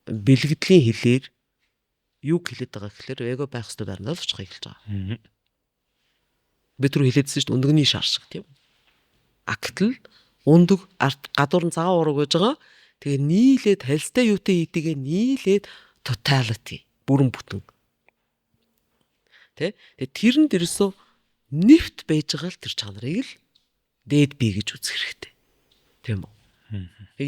S1: бэлгэдлийн хэлээр юу хэлээд байгаа гэхээр эго байх ёстой байранд л очих хэлж байгаа. Бид түр хэлээдсэн шүү дээ. Өндөгний шар шиг тийм. Гэтэл өндөг гадуур нь цагаан ураг байж байгаа. Тэгээ нийлээд харилцтай юутай ийдгээ нийлээд totality бүрэн бүтэн. Тэ? Тэгээ тэрэнд ерөөсөө нэвт байж байгаа л тэр чанарыг л дээд бий гэж үзэх хэрэгтэй. Тийм үү?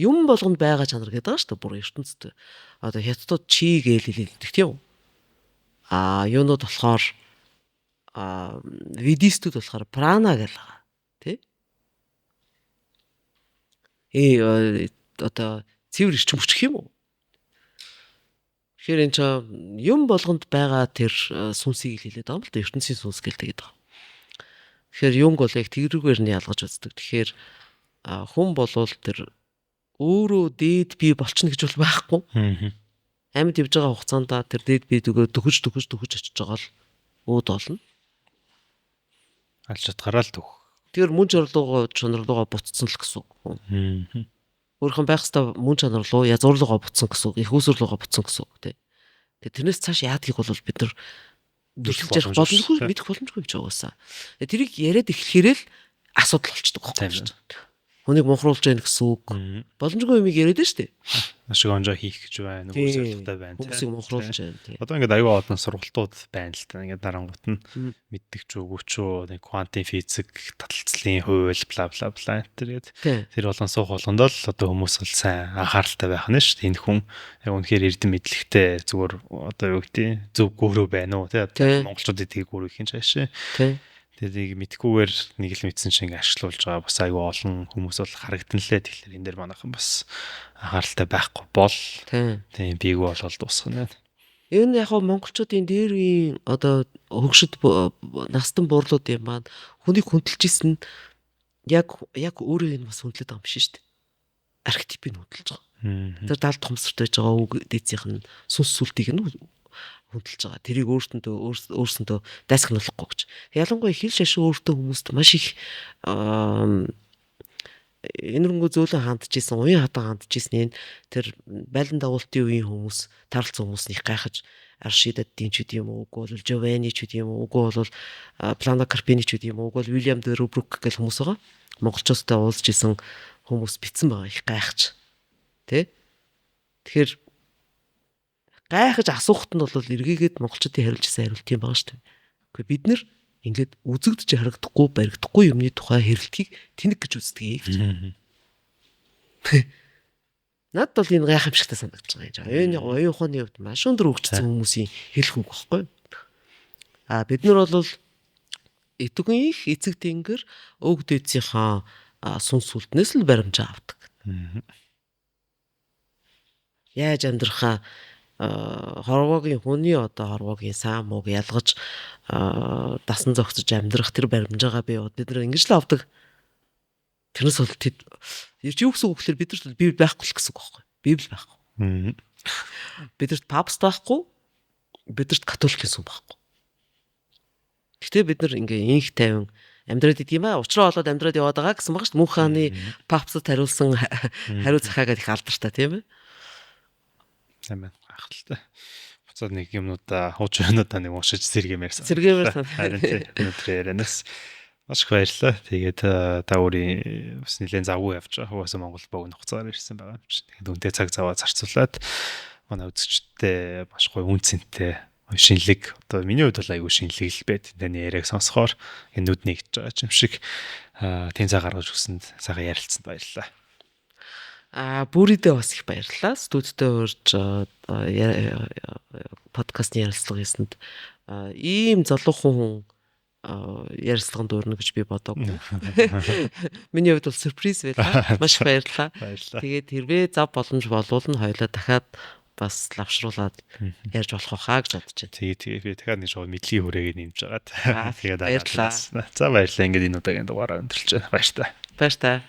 S1: Юм болгонд байгаа чанар гэдэг байгаа шүү дээ. Бүр ертөнцид одоо хятадууд чи гээл хэлдэг тийм үү? Юунууд болохоор ведистүүд болохоор прана гэл байгаа. Тэ? Одоо цэвэр ирчим хүч юм уу? Тэгэхээр энэ чинь юм болгонд байгаа тэр сүнсийг хэлээд байгаа юм л да. ертөнцийн сүнс гэлтэйгээд байгаа. Тэгэхээр юнг бол яг тэрүүгээр нь ялгаж үздэг. Тэгэхээр хүн болвол тэр өөрөө дээд бий болчихно гэж бол байхгүй. Амьд явж байгаа хугацаанд тэр дээд бий дөгөж очиж байгаа л үүд болно.
S2: Алж чадгараа л төх.
S1: Тэр мөн чанар руугаа буцсан л гэсэн үг. Өөрхөн байх хэвээр мөн чанар руу язгуурлуугаа буцсан гэсэн үг. Их усрлуугаа буцсан гэсэн үг тий. Тэгээ тэрнээс цааш яадгийг бол бид нар мэдэх боломжгүй гэж угаасаа. Тэрийг яриад эхлэхээр л асуудал болчдөг байхгүй юу? Хүнийг мухруулж яах гэсэн үг. Боломжгүй юмыг яриад нь шүү дээ.
S2: Ашиг онжоо хийх гэж байна. Хүмүүстэй байна.
S1: Хүмүүсийг мухруулж байна тий.
S2: Одоо ингээд аюу одон сургалтууд байна л та. Ингээд дарангуут нь мэддэг ч үгүй ч нэг квантын физик, таталцлын хууль бла бла бла тэгээд тэр болон суух болгонд л одоо хүмүүс л сайн анхааралтай байх нь шүү дээ. Энэ хүн яг үнэхээр эрдэм мэдлэгтэй зүгээр одоо юу гэдэг зөв гөрөө байна уу тий. Монголчууд эдгийг гөрөө их чаашаа. Тий. Тэрийг мэдхгүйгээр нэг л мэдсэн шиг ашиглуулж байгаа бас аюу олон хүмүүс бол харагдан лээ. Тэгэхээр энэ дээр манайхан бас анхааралтай байхгүй бол тийм бийг болол дуусгана.
S1: Энэ яг монголчуудын дээрийн одоо хөгшөд настан буурлууд юм маань хүнийг хүндэлж исэн яг өөрөө энэ бас хүндлээд байгаа юм биш үү? Архетипийг хүндэлж байгаа. Тэр далд хомсорт байж байгаа үг дээцийнх нь сүнс сүлтийг нь хүндэлж байгаа. Тэрийг өөрсөндөө дайсагнуулахгүй гэж. Ялангуяа хил шашин өөртөө хүмүүст маш их энэрнгүү зөөлөн хандж исэн, уян хатан хандж исэн тэр байлдан дагуултын үеийн хүмүүс, таралцсан хүмүүс их гайхаж Аршидадын ч үгүй юм уу, үгүй бол Жовани ч үгүй юм уу, үгүй бол Плано Карпини ч үгүй юм уу, үгүй бол Уильям де Рубрук гэх хүмүүс байгаа. Монголчуудтай уулзж исэн хүмүүс битсэн байгаа их гайхаж. Тэ? Тэгэхээр гайхаж асуухт нь бол эргээгээд монголчуудын хариулж ирсэн хариулт юм байгаа шүү дээ. Гэхдээ бид нэр ингээд үзэгдэж харагдахгүй, баригдахгүй юмны тухай хэрэлтгийг тэнэг гэж үздэг гэж. Над бол энэ гайхамшигтай санагдаж байгаа юм. Энэ оюун ухааны хувьд маш өндөр хөгжсөн хүмүүсийн хэлэх үг байхгүй. Бид нар бол этүгэн их эцэг тэнгэр өг дээдсийнхаа сүнс сүлтнээс л баримжаа авдаг. Яаж амьдрахаа хорвоогийн хүний одоо хорвоогийн сайн мууг ялгаж дасан зогсож амьдрах тэр баримжаагаа бид нар ингэж л авдаг. Тэрнээс бол тэд юу гэсэн үг гэхээр бидэрт библ байхгүй л гэсэн үг байхгүй. Библ байхгүй. Бидэрт папст байхгүй. Бидэрт католик гэсэн байхгүй. Гэхдээ бид нар ингээ инх тайван амьдраад идэм аа. Учраа болоод амьдраад яваад байгаа гэсэн баг шүү дээ. Мөнх хааны папстад хариулсан хариу захаагаад их алдартай тийм ээ.
S2: Амин гахалтай. Буцаад нэг юмнуудаа хуучрынуудаа нэг уншиж сэргэмээр
S1: Сэргэмээр
S2: харин тийм өнөөдөр ярианаас маш их баярлалаа. Тэгээд та өөрийн бас нэлээд завгүй явж байгаа. Угаасаа Монгол богино хугацаагаар ирсэн байгаа юм чинь. Тэгээд үнтэй цаг зав зарцуулаад манай үзэгчтэй маш гоё үн цэнтэй шинэлэг одоо миний хувьд бол айгүй шинэлэг л байд. Таны яриаг сонсохоор нүд нэгж байгаа юм шиг тийм цаг гаргаж өгсөнд сайхан ярилцсанд баярлалаа.
S1: Бүрийдээ бас их баярлалаа. Студидтэй урьж подкастны ярилцлага хийсэнд ийм залуухан хүн ярилцлаганд өрнө гэж би бодоогүй. Миний хувьд бол сюрприз байлаа. Маш их баярлалаа. Тэгээд хэрвээ зав боломж болвол нь хоёлаа дахиад бас лавшруулад ярьж болох хаа гэж бодож байна.
S2: Тэгээ би дахиад нэг жоо мэдлэгийн хүрээгээ нэмж байгаад.
S1: Тэгээд баярлалаа.
S2: За баярлалаа. Ингээд энэ удаагийн дугаараа өндөрлж байна. Баяр та.
S1: Баяр та.